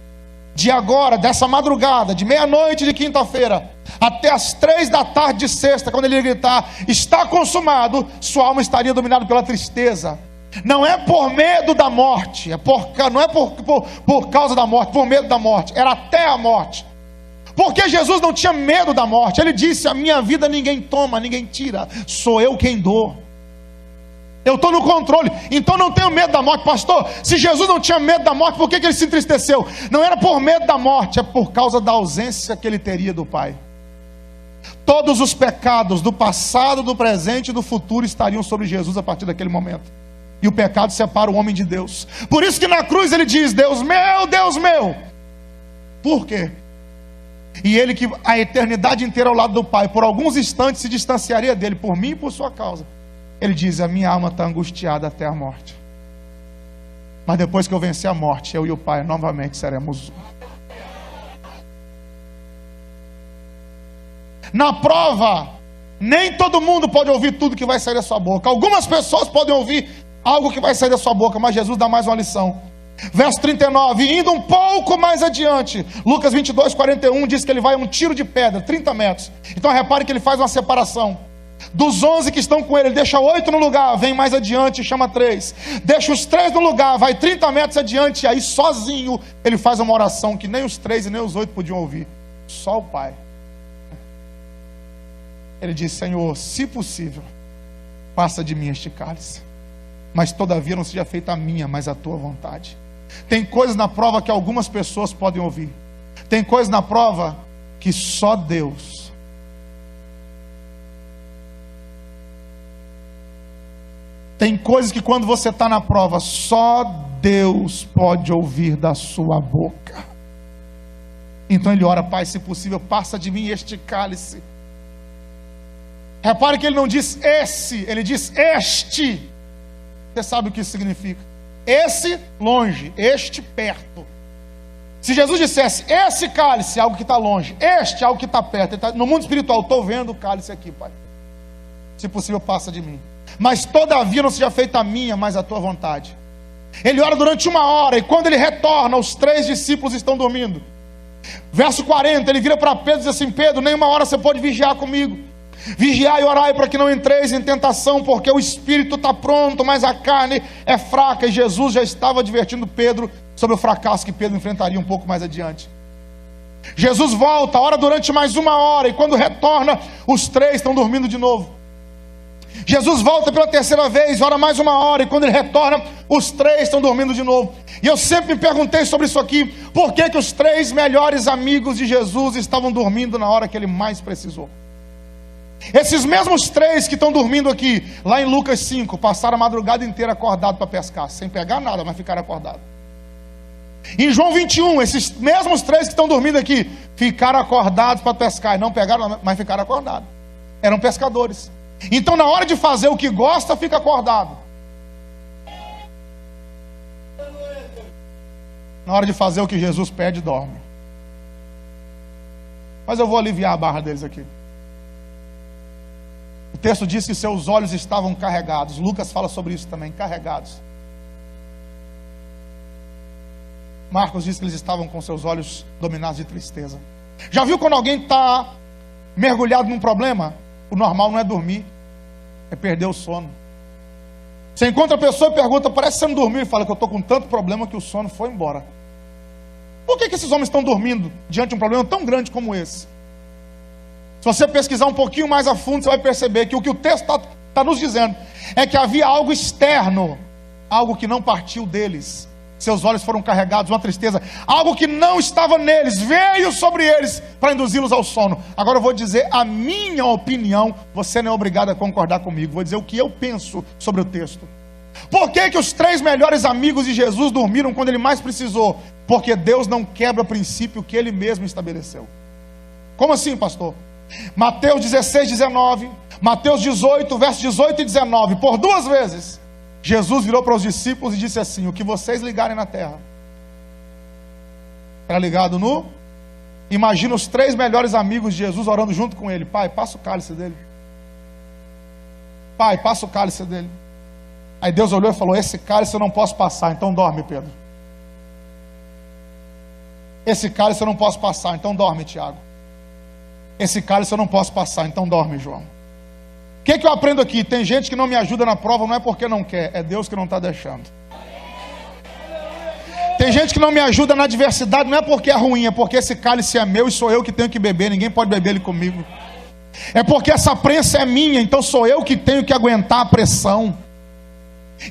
De agora, dessa madrugada, de meia-noite de quinta-feira até as 3 da tarde de sexta, quando ele ia gritar, está consumado, sua alma estaria dominada pela tristeza. Não é por medo da morte, não é por causa da morte, por medo da morte, era até a morte. Porque Jesus não tinha medo da morte. Ele disse, a minha vida ninguém toma, ninguém tira, sou eu quem dou. Eu estou no controle, então não tenho medo da morte. Pastor, se Jesus não tinha medo da morte, por que ele se entristeceu? Não era por medo da morte, é por causa da ausência que ele teria do Pai. Todos os pecados do passado, do presente e do futuro estariam sobre Jesus a partir daquele momento. E o pecado separa o homem de Deus. Por isso que na cruz ele diz, Deus meu. Por quê? E ele que a eternidade inteira ao lado do Pai, por alguns instantes se distanciaria dele, por mim e por sua causa. Ele diz, a minha alma está angustiada até a morte. Mas depois que eu vencer a morte, eu e o Pai novamente seremos um. Na prova, nem todo mundo pode ouvir tudo que vai sair da sua boca. Algumas pessoas podem ouvir algo que vai sair da sua boca, mas Jesus dá mais uma lição. Verso 39, indo um pouco mais adiante, Lucas 22, 41 diz que ele vai a um tiro de pedra, 30 metros. Então repare que ele faz uma separação. Dos 11 que estão com ele, ele deixa 8 no lugar, vem mais adiante e chama 3. Deixa os 3 no lugar, vai 30 metros adiante, e aí sozinho ele faz uma oração que nem os 3 e nem os 8 podiam ouvir. Só o Pai. Ele diz, Senhor, se possível, passa de mim este cálice, mas todavia não seja feita a minha, mas a tua vontade. Tem coisas na prova que algumas pessoas podem ouvir. Tem coisas na prova que só Deus. Tem coisas que quando você está na prova, só Deus pode ouvir da sua boca. Então ele ora, Pai, se possível, passa de mim este cálice. Repare que ele não diz esse, ele diz este. Você sabe o que isso significa? Esse longe, este perto. Se Jesus dissesse esse cálice, algo que está longe, este algo que está perto, no mundo espiritual, estou vendo o cálice aqui, Pai. Se possível, passa de mim. Mas todavia não seja feita a minha, mas a tua vontade. Ele ora durante 1 hora, e quando ele retorna, os 3 discípulos estão dormindo. Verso 40, ele vira para Pedro e diz assim, Pedro, nem 1 hora você pode vigiar comigo. Vigiai e orai para que não entreis em tentação, porque o espírito está pronto, mas a carne é fraca. E Jesus já estava advertindo Pedro sobre o fracasso que Pedro enfrentaria um pouco mais adiante. Jesus volta, ora durante mais 1 hora, e quando retorna, os 3 estão dormindo de novo. Jesus volta pela 3ª vez, ora mais 1 hora, e quando ele retorna, os 3 estão dormindo de novo. E eu sempre me perguntei sobre isso aqui, por que os 3 melhores amigos de Jesus estavam dormindo na hora que ele mais precisou? Esses mesmos 3 que estão dormindo aqui, lá em Lucas 5, passaram a madrugada inteira acordados para pescar, sem pegar nada, mas ficaram acordados. Em João 21, esses mesmos 3 que estão dormindo aqui, ficaram acordados para pescar, e não pegaram, mas ficaram acordados. Eram pescadores. Então na hora de fazer o que gosta, fica acordado. Na hora de fazer o que Jesus pede, dorme. Mas eu vou aliviar a barra deles aqui. O texto diz que seus olhos estavam carregados. Lucas fala sobre isso também, carregados. Marcos diz que eles estavam com seus olhos dominados de tristeza. Já viu quando alguém está mergulhado num problema? O normal não é dormir, é perder o sono. Você encontra a pessoa e pergunta, parece que você não dormiu, e fala que eu estou com tanto problema que o sono foi embora. Por que esses homens estão dormindo diante de um problema tão grande como esse? Se você pesquisar um pouquinho mais a fundo, você vai perceber que o texto está nos dizendo é que havia algo externo, algo que não partiu deles. Seus olhos foram carregados de uma tristeza, algo que não estava neles, veio sobre eles para induzi-los ao sono. Agora eu vou dizer a minha opinião, você não é obrigado a concordar comigo, vou dizer o que eu penso sobre o texto. Por que os 3 melhores amigos de Jesus dormiram quando ele mais precisou? Porque Deus não quebra o princípio que ele mesmo estabeleceu. Como assim, pastor? Mateus 16, 19, Mateus 18, versos 18 e 19, por 2 vezes, Jesus virou para os discípulos e disse assim, o que vocês ligarem na terra, está ligado no... Imagina os 3 melhores amigos de Jesus orando junto com ele, Pai, passa o cálice dele. Pai, passa o cálice dele. Aí Deus olhou e falou, esse cálice eu não posso passar, então dorme, Pedro. Esse cálice eu não posso passar, então dorme, Tiago. esse cálice eu não posso passar, então dorme, João. O que eu aprendo aqui? Tem gente que não me ajuda na prova, não é porque não quer, é Deus que não está deixando. Tem gente que não me ajuda na adversidade, não é porque é ruim, é porque esse cálice é meu e sou eu que tenho que beber, ninguém pode beber ele comigo. É porque essa prensa é minha, então sou eu que tenho que aguentar a pressão.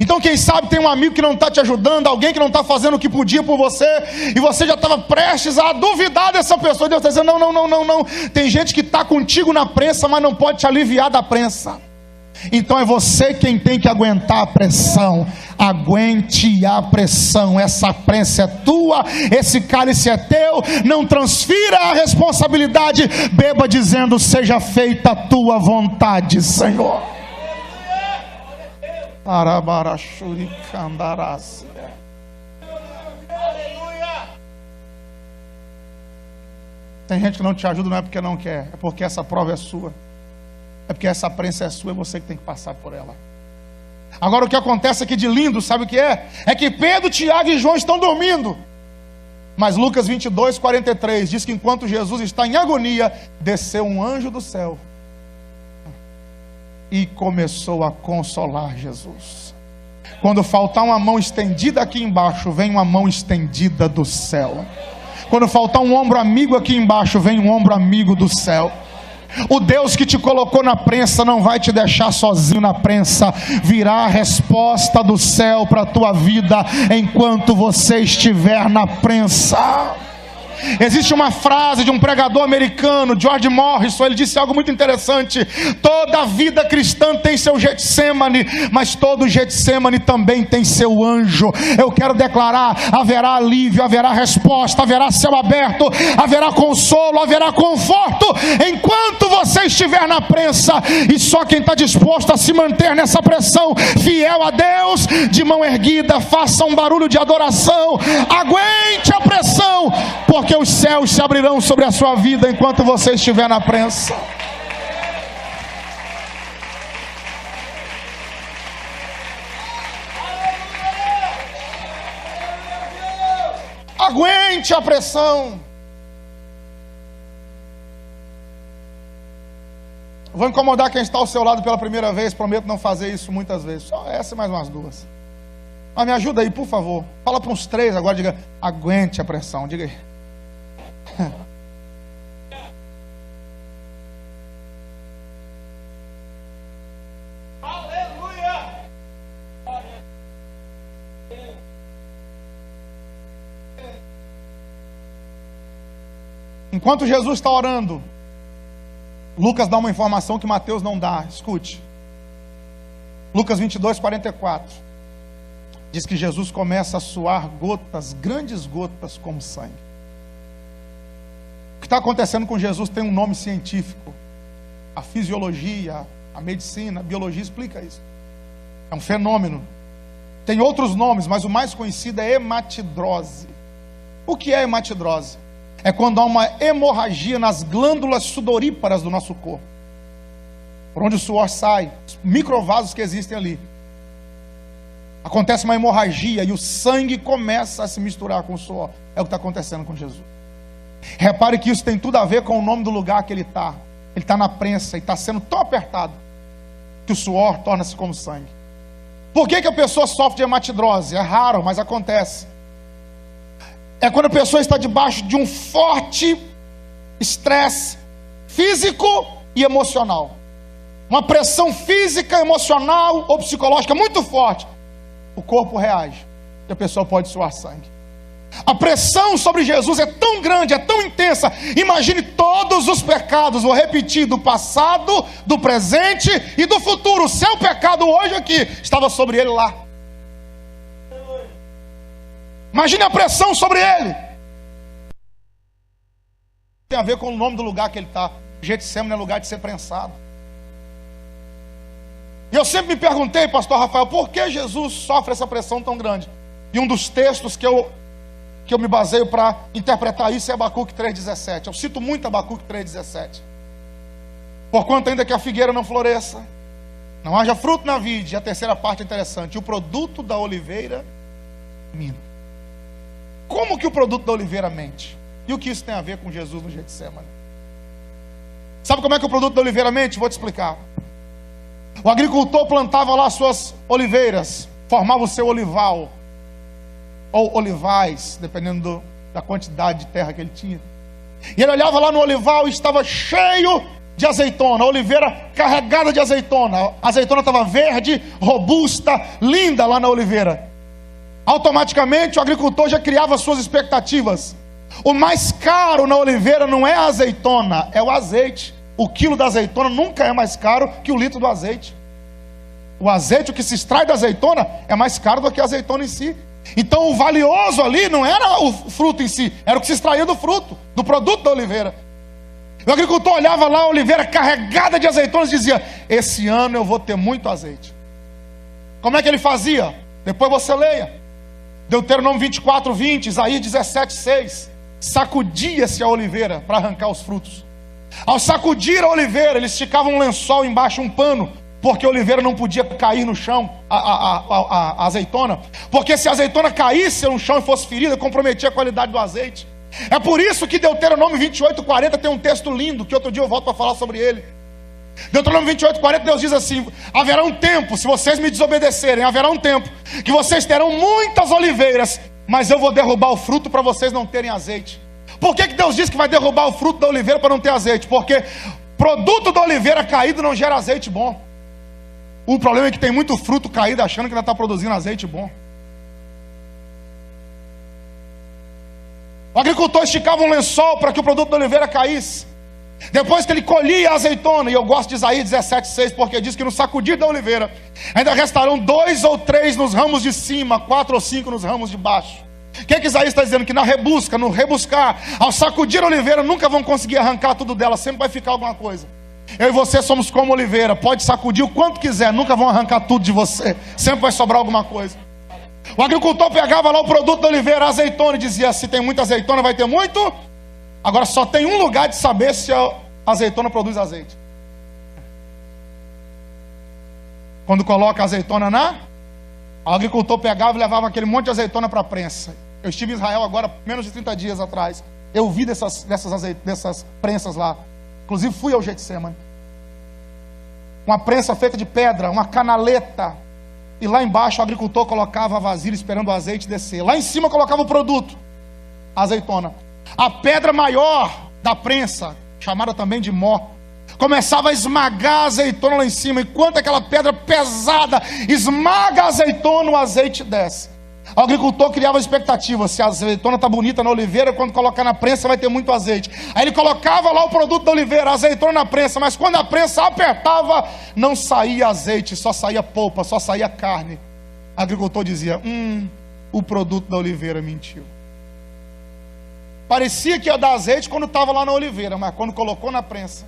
Então quem sabe tem um amigo que não está te ajudando, alguém que não está fazendo o que podia por você, e você já estava prestes a duvidar dessa pessoa, e Deus está dizendo, não. Tem gente que está contigo na prensa, mas não pode te aliviar da prensa. Então é você quem tem que aguentar a pressão. Aguente a pressão. Essa prensa é tua, esse cálice é teu. Não transfira a responsabilidade. Beba dizendo, seja feita a tua vontade, Senhor. Tem gente que não te ajuda, não é porque não quer, é porque essa prova é sua. É porque essa prensa é sua, é você que tem que passar por ela. Agora o que acontece aqui de lindo, sabe o que é? É que Pedro, Tiago e João estão dormindo. Mas Lucas 22, 43 diz que enquanto Jesus está em agonia, desceu um anjo do céu e começou a consolar Jesus. Quando faltar uma mão estendida aqui embaixo, vem uma mão estendida do céu. Quando faltar um ombro amigo aqui embaixo, vem um ombro amigo do céu. O Deus que te colocou na prensa não vai te deixar sozinho na prensa. Virá a resposta do céu para a tua vida enquanto você estiver na prensa. Existe uma frase de um pregador americano, George Morrison. Ele disse algo muito interessante: toda vida cristã tem seu Getsemane, mas todo Getsemane também tem seu anjo. Eu quero declarar: haverá alívio, haverá resposta, haverá céu aberto, haverá consolo, haverá conforto enquanto você estiver na prensa. E só quem está disposto a se manter nessa pressão, fiel a Deus, de mão erguida, faça um barulho de adoração, aguente a pressão, porque os céus se abrirão sobre a sua vida enquanto você estiver na prensa. Aguente a pressão. Vou incomodar quem está ao seu lado pela primeira vez. Prometo não fazer isso muitas vezes. Só essa e mais umas duas. Mas me ajuda aí, por favor. Fala para uns 3 agora. Diga: aguente a pressão. Diga aí. Enquanto Jesus está orando, Lucas dá uma informação que Mateus não dá. Escute. Lucas 22, 44 diz que Jesus começa a suar gotas, grandes gotas como sangue. O que está acontecendo com Jesus tem um nome científico. A fisiologia, a medicina, a biologia explica isso. É um fenômeno. Tem outros nomes, mas o mais conhecido é hematidrose. O que é hematidrose? É quando há uma hemorragia nas glândulas sudoríparas do nosso corpo, por onde o suor sai, os microvasos que existem ali. Acontece uma hemorragia e o sangue começa a se misturar com o suor. É o que está acontecendo com Jesus. Repare que isso tem tudo a ver com o nome do lugar que ele está. Ele está na prensa e está sendo tão apertado que o suor torna-se como sangue. Por que a pessoa sofre de hematidrose? É raro, mas acontece. É quando a pessoa está debaixo de um forte estresse físico e emocional. Uma pressão física, emocional ou psicológica muito forte. O corpo reage e a pessoa pode suar sangue. A pressão sobre Jesus é tão grande, é tão intensa. Imagine todos os pecados, vou repetir, do passado, do presente e do futuro. O seu pecado hoje aqui estava sobre ele lá. Imagine a pressão sobre ele. Tem a ver com o nome do lugar que ele está. Getsemane é lugar de ser prensado. E eu sempre me perguntei, pastor Rafael, por que Jesus sofre essa pressão tão grande? E um dos textos que eu me baseio para interpretar isso é Abacuque 3,17. Eu cito muito Abacuque 3,17. Porquanto ainda que a figueira não floresça, não haja fruto na vide, e a terceira parte é interessante, e o produto da oliveira minta. Como que o produto da oliveira mente? E o que isso tem a ver com Jesus no Getsemane? Sabe como é que o produto da oliveira mente? Vou te explicar. O agricultor plantava lá suas oliveiras, formava o seu olival, ou olivais, dependendo da quantidade de terra que ele tinha. E ele olhava lá no olival e estava cheio de azeitona, a oliveira carregada de azeitona. A azeitona estava verde, robusta, linda lá na oliveira. Automaticamente o agricultor já criava suas expectativas. O mais caro na oliveira não é a azeitona, é o azeite. O quilo da azeitona nunca é mais caro que o litro do azeite. O azeite, o que se extrai da azeitona, é mais caro do que a azeitona em si. Então o valioso ali não era o fruto em si, era o que se extraía do fruto, do produto da oliveira. O agricultor olhava lá a oliveira carregada de azeitonas e dizia: esse ano eu vou ter muito azeite. Como é que ele fazia? Depois você leia. Deuteronômio 24, 20, Isaías 17, 6. Sacudia-se a oliveira para arrancar os frutos. Ao sacudir a oliveira, eles esticavam um lençol embaixo, um pano, porque a oliveira não podia cair no chão, a azeitona. Porque se a azeitona caísse no chão e fosse ferida, comprometia a qualidade do azeite. É por isso que Deuteronômio 28, 40 tem um texto lindo, que outro dia eu volto para falar sobre ele. Deuteronômio 28, 40, Deus diz assim: haverá um tempo, se vocês me desobedecerem, haverá um tempo que vocês terão muitas oliveiras, mas eu vou derrubar o fruto para vocês não terem azeite. Por que Deus diz que vai derrubar o fruto da oliveira para não ter azeite? Porque produto da oliveira caído não gera azeite bom. O problema é que tem muito fruto caído achando que ainda está produzindo azeite bom. O agricultor esticava um lençol para que o produto da oliveira caísse. Depois que ele colhia a azeitona, e eu gosto de Isaías 17,6, porque diz que no sacudir da oliveira ainda restarão 2 ou 3 nos ramos de cima, 4 ou 5 nos ramos de baixo. O que Isaías está dizendo? Que na rebusca, no rebuscar, ao sacudir a oliveira, nunca vão conseguir arrancar tudo dela, sempre vai ficar alguma coisa. Eu e você somos como oliveira, pode sacudir o quanto quiser, nunca vão arrancar tudo de você, sempre vai sobrar alguma coisa. O agricultor pegava lá o produto da oliveira, a azeitona, e dizia: se tem muita azeitona vai ter muito. Agora só tem um lugar de saber se a azeitona produz azeite. Quando coloca a azeitona o agricultor pegava e levava aquele monte de azeitona para a prensa. Eu estive em Israel agora, menos de 30 dias atrás. Eu vi dessas prensas lá. Inclusive fui ao Getsemane. Uma prensa feita de pedra, uma canaleta. E lá embaixo o agricultor colocava a vasilha esperando o azeite descer. Lá em cima colocava o produto, a azeitona. A pedra maior da prensa, chamada também de mó, começava a esmagar a azeitona lá em cima. Enquanto aquela pedra pesada esmaga a azeitona, o azeite desce. O agricultor criava a expectativa: se a azeitona está bonita na oliveira, quando colocar na prensa vai ter muito azeite. Aí ele colocava lá o produto da oliveira, a azeitona na prensa, mas quando a prensa apertava, não saía azeite, só saía polpa, só saía carne. O agricultor dizia: o produto da oliveira mentiu. Parecia que ia dar azeite quando estava lá na oliveira, mas quando colocou na prensa.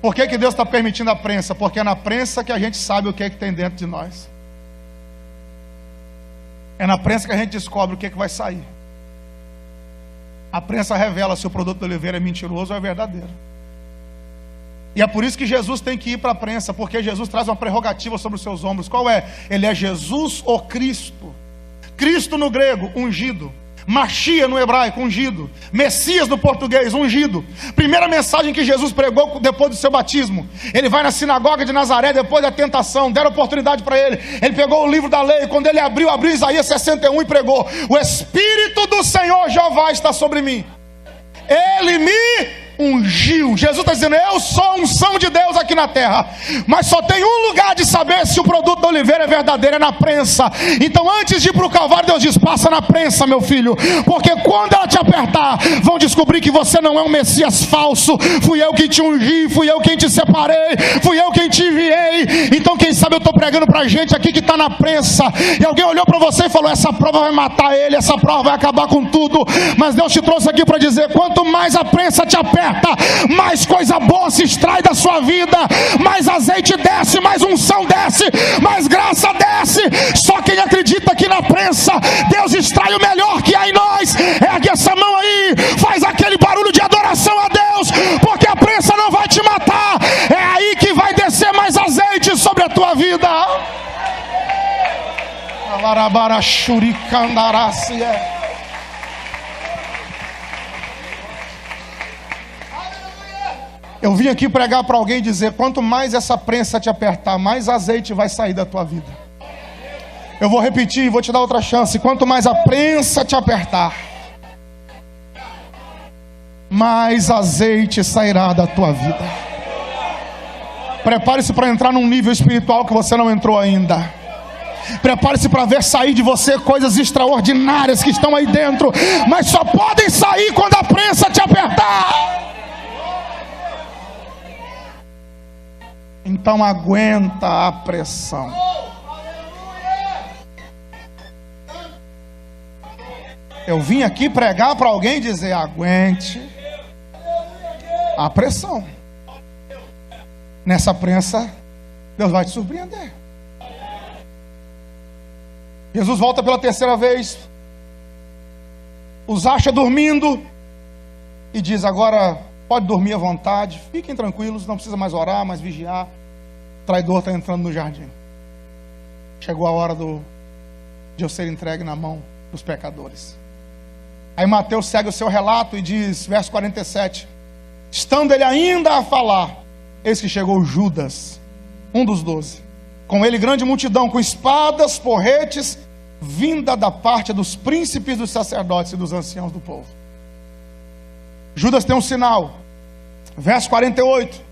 Por que Deus está permitindo a prensa? Porque é na prensa que a gente sabe o que tem dentro de nós. É na prensa que a gente descobre o que vai sair. A prensa revela se o produto da oliveira é mentiroso ou é verdadeiro. E é por isso que Jesus tem que ir para a prensa, porque Jesus traz uma prerrogativa sobre os seus ombros. Qual é? Ele é Jesus o Cristo. Cristo no grego, ungido. Machia no hebraico, ungido. Messias no português, ungido. Primeira mensagem que Jesus pregou depois do seu batismo. Ele vai na sinagoga de Nazaré depois da tentação. Deram oportunidade para ele. Ele pegou o livro da lei. Quando ele abriu Isaías 61 e pregou: o Espírito do Senhor Jeová está sobre mim. Ele me ungiu. Jesus está dizendo: eu sou a unção de Deus aqui na terra. Mas só tem um lugar de saber se o produto da oliveira é verdadeiro, é na prensa. Então antes de ir para o Calvário, Deus diz: passa na prensa, meu filho, porque quando ela te apertar, vão descobrir que você não é um Messias falso. Fui eu quem te ungi, fui eu quem te separei, fui eu quem te enviei. Então quem sabe eu estou pregando para gente aqui que está na prensa, e alguém olhou para você e falou: essa prova vai matar ele, essa prova vai acabar com tudo. Mas Deus te trouxe aqui para dizer: quanto mais a prensa te aperta, mais coisa boa se extrai da sua vida, mais azeite desce, mais unção desce, mais graça desce. Só quem acredita que na prensa Deus extrai o melhor que há em nós, ergue essa mão aí, faz aquele barulho de adoração a Deus, porque a prensa não vai te matar, é aí que vai descer mais azeite sobre a tua vida. Eu vim aqui pregar para alguém e dizer: quanto mais essa prensa te apertar, mais azeite vai sair da tua vida. Eu vou repetir, vou te dar outra chance. Quanto mais a prensa te apertar, mais azeite sairá da tua vida. Prepare-se para entrar num nível espiritual que você não entrou ainda. Prepare-se para ver sair de você coisas extraordinárias que estão aí dentro, mas só podem sair quando a prensa te apertar. Então aguenta a pressão. Eu vim aqui pregar para alguém e dizer: aguente a pressão. Nessa prensa, Deus vai te surpreender. Jesus volta pela terceira vez, os acha dormindo e diz: agora pode dormir à vontade, fiquem tranquilos, não precisa mais orar, mais vigiar. O traidor está entrando no jardim. Chegou a hora de eu ser entregue na mão dos pecadores. Aí Mateus segue o seu relato e diz, verso 47: estando ele ainda a falar, eis que chegou Judas, um dos 12, com ele grande multidão, com espadas, porretes, vinda da parte dos príncipes dos sacerdotes e dos anciãos do povo. Judas tem um sinal, verso 48,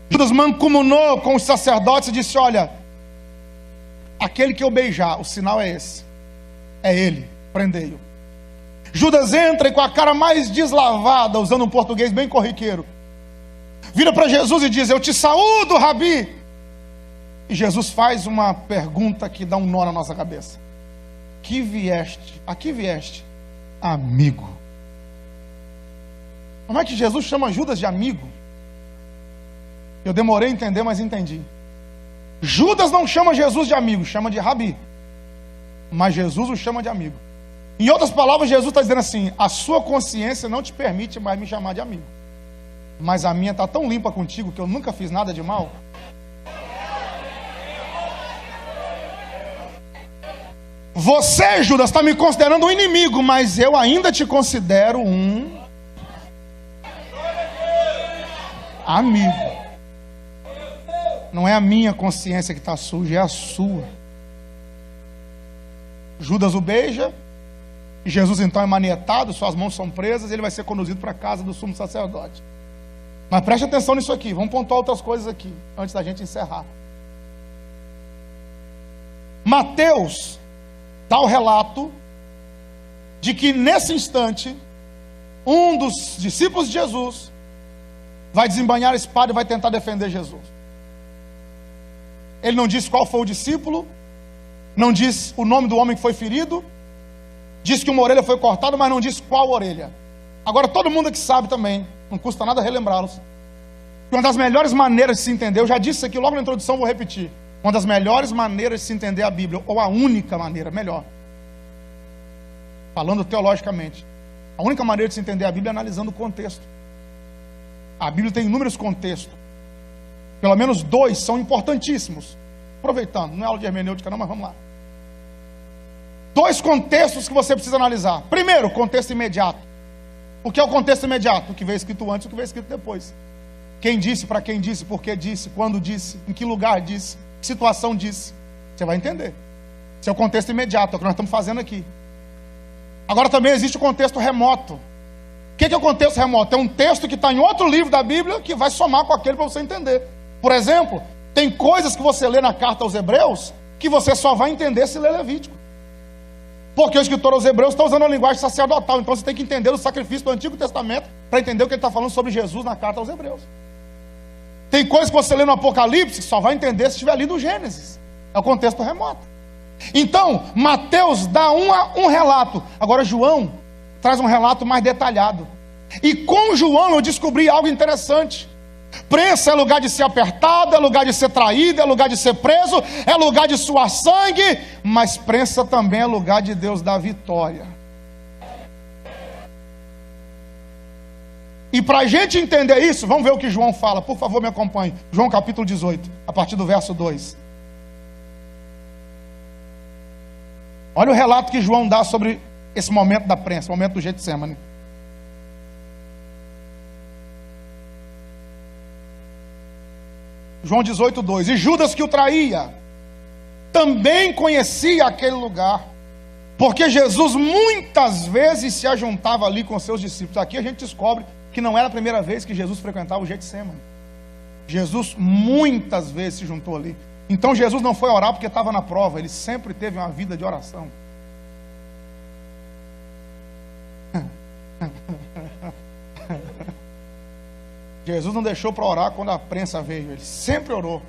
Judas mancomunou com os sacerdotes e disse: olha, aquele que eu beijar, o sinal é esse, é ele, prendei-o. Judas entra e com a cara mais deslavada, usando um português bem corriqueiro, vira para Jesus e diz: eu te saúdo, Rabi. E Jesus faz uma pergunta que dá um nó na nossa cabeça: aqui vieste, amigo. Como é que Jesus chama Judas de amigo? Eu demorei a entender, mas entendi. Judas não chama Jesus de amigo, chama de Rabi. Mas Jesus o chama de amigo. Em outras palavras, Jesus está dizendo assim: a sua consciência não te permite mais me chamar de amigo, mas a minha está tão limpa contigo que eu nunca fiz nada de mal. Você, Judas, está me considerando um inimigo, mas eu ainda te considero um amigo. Não é a minha consciência que está suja, é a sua. Judas o beija, e Jesus então é manietado, suas mãos são presas, e ele vai ser conduzido para a casa do sumo sacerdote. Mas preste atenção nisso aqui, vamos pontuar outras coisas aqui, antes da gente encerrar. Mateus dá o relato de que nesse instante, um dos discípulos de Jesus vai desembainhar a espada e vai tentar defender Jesus. Ele não diz qual foi o discípulo, não diz o nome do homem que foi ferido, diz que uma orelha foi cortada, mas não diz qual orelha. Agora todo mundo aqui sabe também, não custa nada relembrá-los, que uma das melhores maneiras de se entender, eu já disse isso aqui logo na introdução, vou repetir, uma das melhores maneiras de se entender a Bíblia, ou a única maneira, melhor, falando teologicamente, a única maneira de se entender a Bíblia é analisando o contexto. A Bíblia tem inúmeros contextos, pelo menos 2 são importantíssimos. Aproveitando, não é aula de hermenêutica não, mas vamos lá. 2 contextos que você precisa analisar. Primeiro, contexto imediato. O que é o contexto imediato? O que veio escrito antes e o que veio escrito depois. Quem disse, para quem disse, por que disse, quando disse, em que lugar disse, que situação disse. Você vai entender. Esse é o contexto imediato, é o que nós estamos fazendo aqui. Agora também existe o contexto remoto. O que é o contexto remoto? É um texto que está em outro livro da Bíblia que vai somar com aquele para você entender. Por exemplo, tem coisas que você lê na carta aos Hebreus que você só vai entender se ler Levítico. Porque o escritor aos Hebreus está usando a linguagem sacerdotal. Então você tem que entender o sacrifício do Antigo Testamento para entender o que ele está falando sobre Jesus na carta aos Hebreus. Tem coisas que você lê no Apocalipse que só vai entender se estiver lido o Gênesis. É o contexto remoto. Então, Mateus dá um relato. Agora João traz um relato mais detalhado. E com João eu descobri algo interessante. Prensa é lugar de ser apertado, é lugar de ser traído, é lugar de ser preso, é lugar de suar sangue, mas prensa também é lugar de Deus dar vitória. E para a gente entender isso, vamos ver o que João fala, por favor me acompanhe. João capítulo 18, a partir do verso 2. Olha o relato que João dá sobre esse momento da prensa, o momento do Getsemane. João 18:2. E Judas, que o traía, também conhecia aquele lugar, porque Jesus muitas vezes se ajuntava ali com seus discípulos. Aqui a gente descobre que não era a primeira vez que Jesus frequentava o Getsemane. Jesus muitas vezes se juntou ali. Então Jesus não foi orar porque estava na prova, ele sempre teve uma vida de oração. Jesus não deixou para orar quando a prensa veio, ele sempre orou.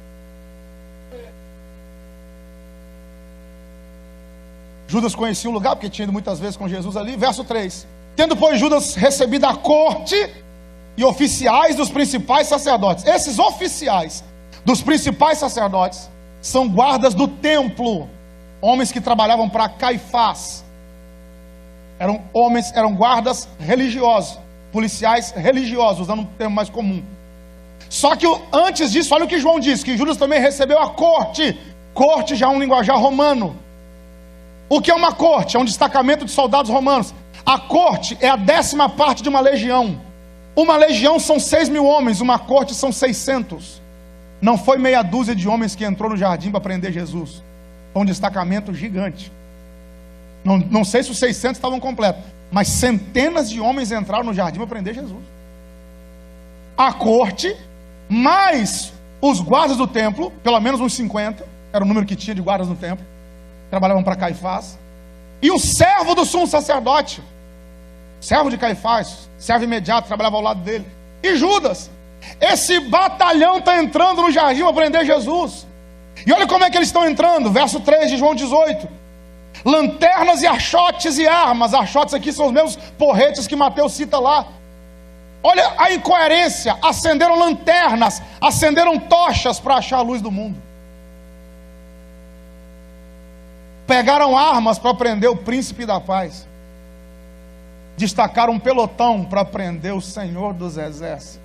Judas conhecia o lugar, porque tinha ido muitas vezes com Jesus ali. Verso 3. Tendo, pois, Judas recebido a corte e oficiais dos principais sacerdotes. Esses oficiais dos principais sacerdotes são guardas do templo. Homens que trabalhavam para Caifás. Eram guardas religiosos. Policiais religiosos, usando um termo mais comum. Só que antes disso, olha o que João diz, que Judas também recebeu a corte. Corte já é um linguajar romano. O que é uma corte? É um destacamento de soldados romanos. A corte é a 10ª parte de uma legião. Uma legião são 6.000 homens, uma corte são 600. Não foi meia dúzia de homens que entrou no jardim para prender Jesus. Foi um destacamento gigante. Não sei se os 600 estavam completos, mas centenas de homens entraram no jardim para prender Jesus. A corte, mais os guardas do templo, pelo menos uns 50, era o número que tinha de guardas no templo, trabalhavam para Caifás, e o servo do sumo sacerdote, servo de Caifás, servo imediato, trabalhava ao lado dele, e Judas. Esse batalhão está entrando no jardim para prender Jesus. E olha como é que eles estão entrando, verso 3 de João 18. Lanternas e archotes e armas. Archotes aqui são os mesmos porretes que Mateus cita lá. Olha a incoerência. Acenderam lanternas, acenderam tochas para achar a luz do mundo. Pegaram armas para prender o príncipe da paz. Destacaram um pelotão para prender o Senhor dos exércitos.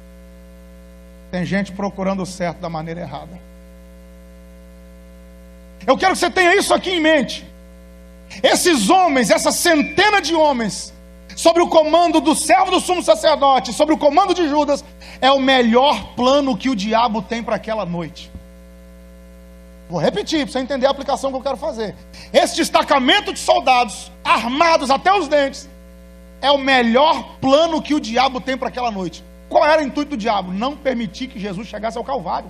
Tem gente procurando o certo da maneira errada. Eu quero que você tenha isso aqui em mente. Esses homens, essa centena de homens, sob o comando do servo do sumo sacerdote, sob o comando de Judas, é o melhor plano que o diabo tem para aquela noite. Vou repetir, para você entender a aplicação que eu quero fazer. Esse destacamento de soldados, armados até os dentes, é o melhor plano que o diabo tem para aquela noite. Qual era o intuito do diabo? Não permitir que Jesus chegasse ao Calvário.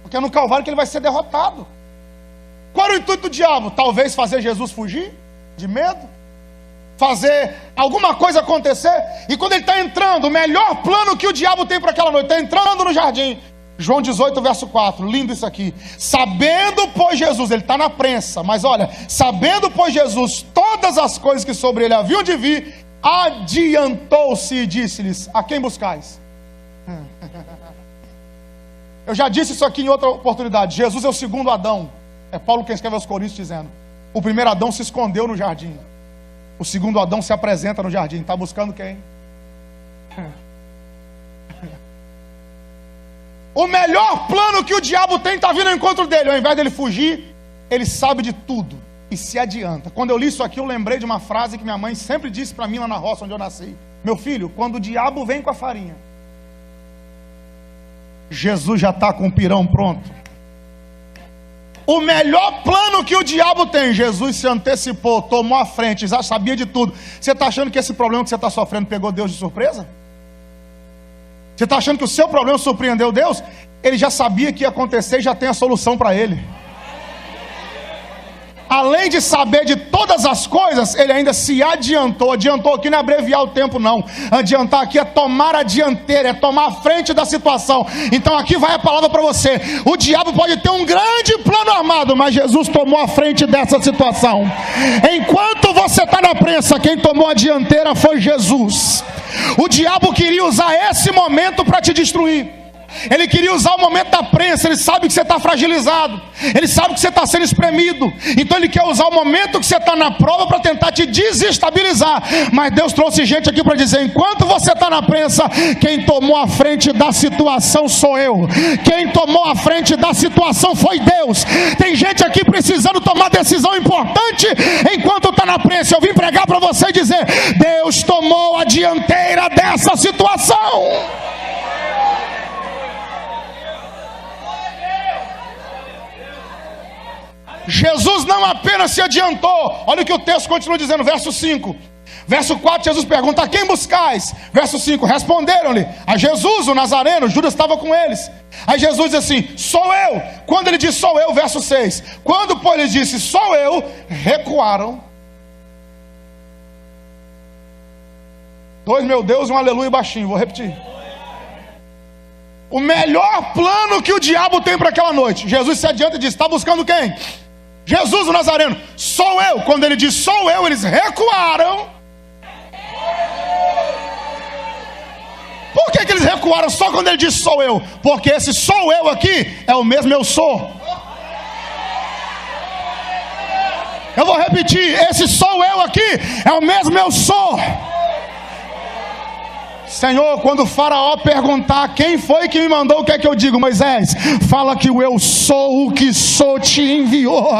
Porque é no Calvário que ele vai ser derrotado. Qual era o intuito do diabo? Talvez fazer Jesus fugir de medo, fazer alguma coisa acontecer. E quando ele está entrando, o melhor plano que o diabo tem para aquela noite, está entrando no jardim. João 18, verso 4, lindo isso aqui. Sabendo, pois, Jesus, ele está na prensa, mas olha, sabendo, pois, Jesus, todas as coisas que sobre ele haviam de vir, adiantou-se e disse-lhes: a quem buscais? Eu já disse isso aqui em outra oportunidade. Jesus é o segundo Adão. É Paulo quem escreve aos Coríntios dizendo: o primeiro Adão se escondeu no jardim, o segundo Adão se apresenta no jardim. Está buscando quem? O melhor plano que o diabo tem está vindo ao encontro dele. Ao invés dele fugir, ele sabe de tudo e se adianta. Quando eu li isso aqui, eu lembrei de uma frase que minha mãe sempre disse para mim lá na roça onde eu nasci: meu filho, quando o diabo vem com a farinha, Jesus já está com o pirão pronto. O melhor plano que o diabo tem, Jesus se antecipou, tomou a frente, já sabia de tudo. Você está achando que esse problema que você está sofrendo pegou Deus de surpresa? Você está achando que o seu problema surpreendeu Deus? Ele já sabia que ia acontecer e já tem a solução para ele. Além de saber de todas as coisas, ele ainda se adiantou. Adiantou aqui não é abreviar o tempo não. Adiantar aqui é tomar a dianteira, é tomar a frente da situação. Então aqui vai a palavra para você. O diabo pode ter um grande plano armado, mas Jesus tomou a frente dessa situação. Enquanto você está na prensa, quem tomou a dianteira foi Jesus. O diabo queria usar esse momento para te destruir. Ele queria usar o momento da prensa. Ele sabe que você está fragilizado, ele sabe que você está sendo espremido. Então ele quer usar o momento que você está na prova para tentar te desestabilizar. Mas Deus trouxe gente aqui para dizer: enquanto você está na prensa, quem tomou a frente da situação sou eu. Quem tomou a frente da situação foi Deus. Tem gente aqui precisando tomar decisão importante enquanto está na prensa. Eu vim pregar para você e dizer: Deus tomou a dianteira dessa situação. Jesus não apenas se adiantou. Olha o que o texto continua dizendo, verso 5. Verso 4, Jesus pergunta: a quem buscais? Verso 5, responderam-lhe a Jesus, o Nazareno. Judas estava com eles. Aí Jesus diz assim: sou eu. Quando ele diz sou eu, verso 6, quando pois ele disse sou eu, recuaram. Dois meu Deus e um aleluia baixinho, vou repetir. O melhor plano que o diabo tem para aquela noite. Jesus se adianta e diz: está buscando quem? Jesus, o Nazareno. Sou eu. Quando ele diz sou eu, eles recuaram. Por que eles recuaram só quando ele disse sou eu? Porque esse sou eu aqui é o mesmo eu sou. Eu vou repetir, esse sou eu aqui é o mesmo eu sou. Senhor, quando o faraó perguntar quem foi que me mandou, o que é que eu digo? Moisés, fala que o eu sou o que sou te enviou.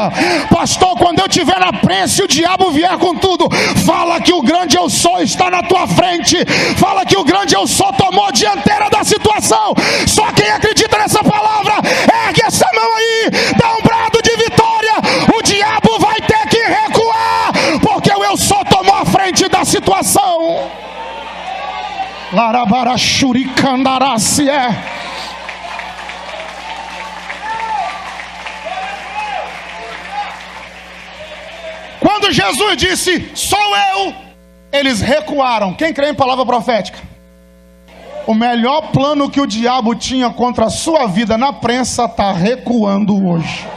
Pastor, quando eu estiver na prensa e o diabo vier com tudo, fala que o grande eu sou está na tua frente. Fala que o grande eu sou tomou a dianteira da situação. Só quem acredita nessa palavra, ergue essa mão aí, dá um brado de vitória. O diabo vai ter que recuar, porque o eu sou tomou a frente da situação. Larabarachuricandarasi é. Quando Jesus disse sou eu, eles recuaram. Quem crê em palavra profética? O melhor plano que o diabo tinha contra a sua vida na prensa está recuando hoje.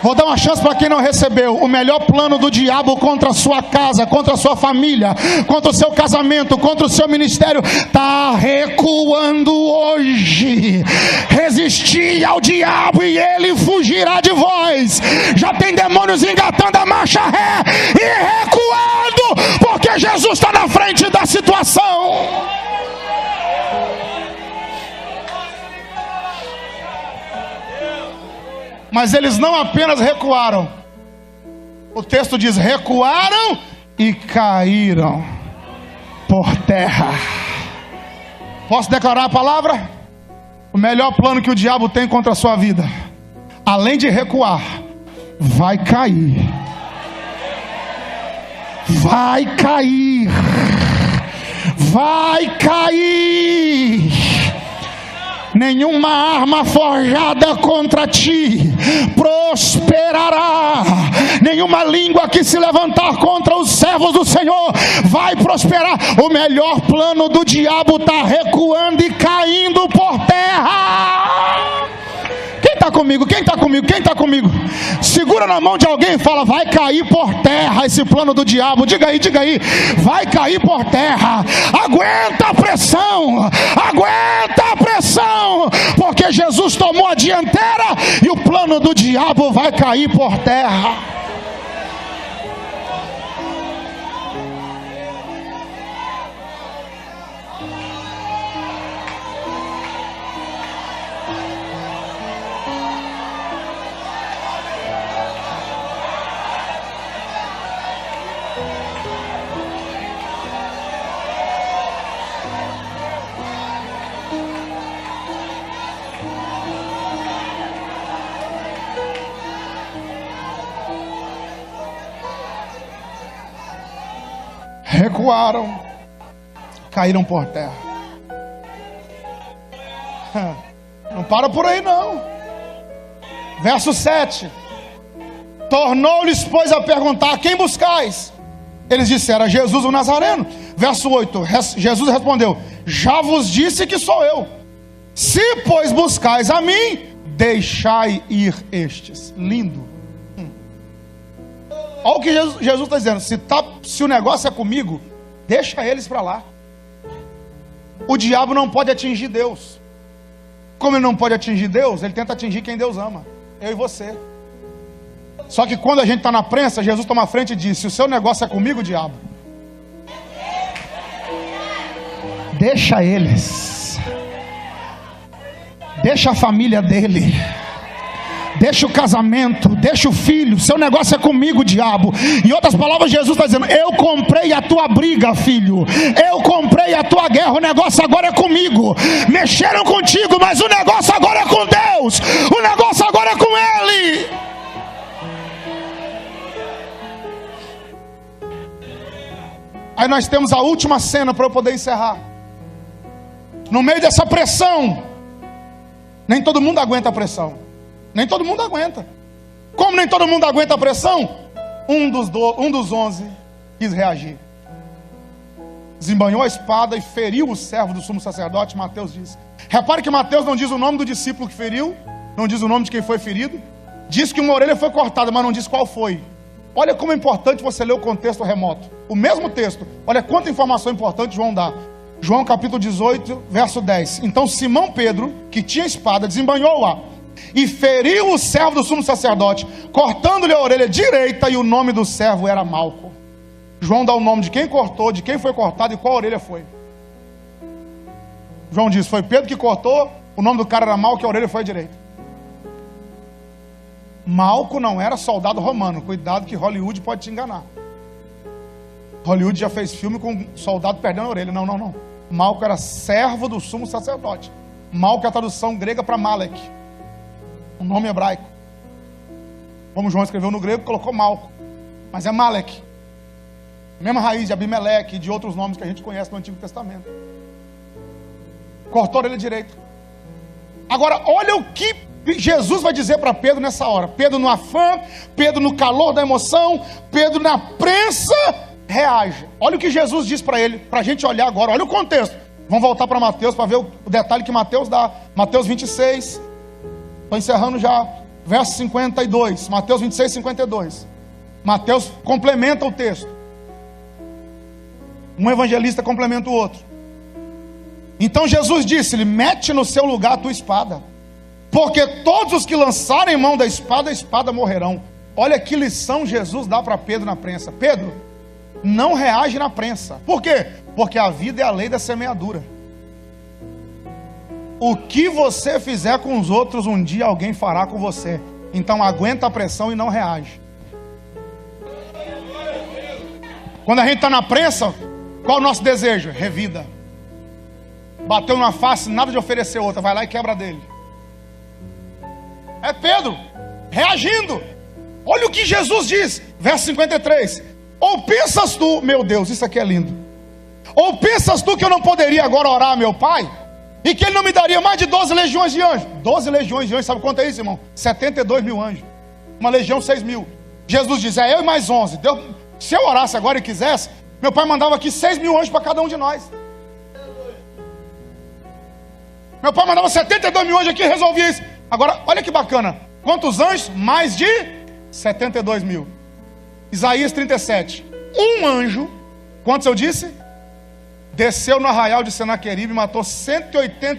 Vou dar uma chance para quem não recebeu. O melhor plano do diabo contra a sua casa, contra a sua família, contra o seu casamento, contra o seu ministério, está recuando hoje. Resisti ao diabo e ele fugirá de vós. Já tem demônios engatando a marcha ré e recuando, porque Jesus está na frente da situação. Mas eles não apenas recuaram. O texto diz: recuaram e caíram por terra. Posso declarar a palavra? O melhor plano que o diabo tem contra a sua vida, além de recuar, vai cair. Vai cair. Vai cair. Nenhuma arma forjada contra ti prosperará. Nenhuma língua que se levantar contra os servos do Senhor vai prosperar. O melhor plano do diabo está recuando e caindo por terra. Quem está comigo? Quem está comigo? Quem está comigo? Segura na mão de alguém e fala: vai cair por terra esse plano do diabo. Diga aí, diga aí. Vai cair por terra. Aguenta a pressão. Aguenta a pressão. Porque Jesus tomou a dianteira e o plano do diabo vai cair por terra. Recuaram, caíram por terra. Não para por aí não. Verso 7. Tornou-lhes, pois, a perguntar: quem buscais? Eles disseram: Jesus o Nazareno. Verso 8. Jesus respondeu: já vos disse que sou eu. Se, pois, buscais a mim, deixai ir estes. Lindo. Olha o que Jesus está dizendo: se o negócio é comigo, deixa eles para lá. O diabo não pode atingir Deus. Como ele não pode atingir Deus, ele tenta atingir quem Deus ama, eu e você. Só que quando a gente está na prensa, Jesus toma a frente e diz: se o seu negócio é comigo, diabo, deixa eles. Deixa a família dele. Deixa o casamento, deixa o filho. Seu negócio é comigo, diabo. Em outras palavras, Jesus está dizendo: eu comprei a tua briga, filho. Eu comprei a tua guerra. O negócio agora é comigo. Mexeram contigo, mas o negócio agora é com Deus. O negócio agora é com Ele. Aí nós temos a última cena para eu poder encerrar. No meio dessa pressão, nem todo mundo aguenta a pressão. Nem todo mundo aguenta. Como nem todo mundo aguenta a pressão, um dos 11 quis reagir. Desembanhou a espada e feriu o servo do sumo sacerdote. Mateus diz. Repare que Mateus não diz o nome do discípulo que feriu, não diz o nome de quem foi ferido. Diz que uma orelha foi cortada, mas não diz qual foi. Olha como é importante você ler o contexto remoto. O mesmo texto, olha quanta informação importante João dá. João capítulo 18, verso 10. Então Simão Pedro, que tinha espada, desembanhou-a e feriu o servo do sumo sacerdote, cortando-lhe a orelha direita, e o nome do servo era Malco. João dá o nome de quem cortou, de quem foi cortado e qual orelha foi. João diz, foi Pedro que cortou, o nome do cara era Malco e a orelha foi a direita. Malco não era soldado romano. Cuidado que Hollywood pode te enganar. Hollywood já fez filme com soldado perdendo a orelha. Não. Malco era servo do sumo sacerdote. Malco é a tradução grega para Malek, um nome hebraico. Como João escreveu no grego, colocou Malco, mas é Malek, mesma raiz de Abimeleque e de outros nomes que a gente conhece no Antigo Testamento. Cortou a orelha direita. Agora olha o que Jesus vai dizer para Pedro nessa hora. Pedro no afã, Pedro no calor da emoção, Pedro na prensa, reage. Olha o que Jesus diz para ele, para a gente olhar agora. Olha o contexto. Vamos voltar para Mateus para ver o detalhe que Mateus dá. Mateus 26, estou encerrando já, verso 52. Mateus 26, 52. Mateus complementa o texto. Um evangelista complementa o outro. Então Jesus disse-lhe, mete no seu lugar a tua espada, porque todos os que lançarem mão da espada, a espada morrerão. Olha que lição Jesus dá para Pedro na prensa. Pedro, não reage na prensa. Por quê? Porque a vida é a lei da semeadura. O que você fizer com os outros, um dia alguém fará com você. Então aguenta a pressão e não reage. Quando a gente está na prensa, qual é o nosso desejo? Revida. Bateu na face, nada de oferecer outra, vai lá e quebra dele. É Pedro reagindo. Olha o que Jesus diz, verso 53. Ou pensas tu, meu Deus, isso aqui é lindo. Ou pensas tu que eu não poderia agora orar a meu Pai, e que Ele não me daria mais de 12 legiões de anjos? 12 legiões de anjos, sabe quanto é isso, irmão? 72 mil anjos. Uma legião, 6 mil. Jesus diz, é eu e mais 11. Deus, se eu orasse agora e quisesse, meu Pai mandava aqui 6 mil anjos para cada um de nós. Meu Pai mandava 72 mil anjos aqui e resolvia isso. Agora, olha que bacana. Quantos anjos? Mais de 72 mil. Isaías 37. Um anjo, quantos eu disse? Desceu no arraial de Senaqueribe e matou 180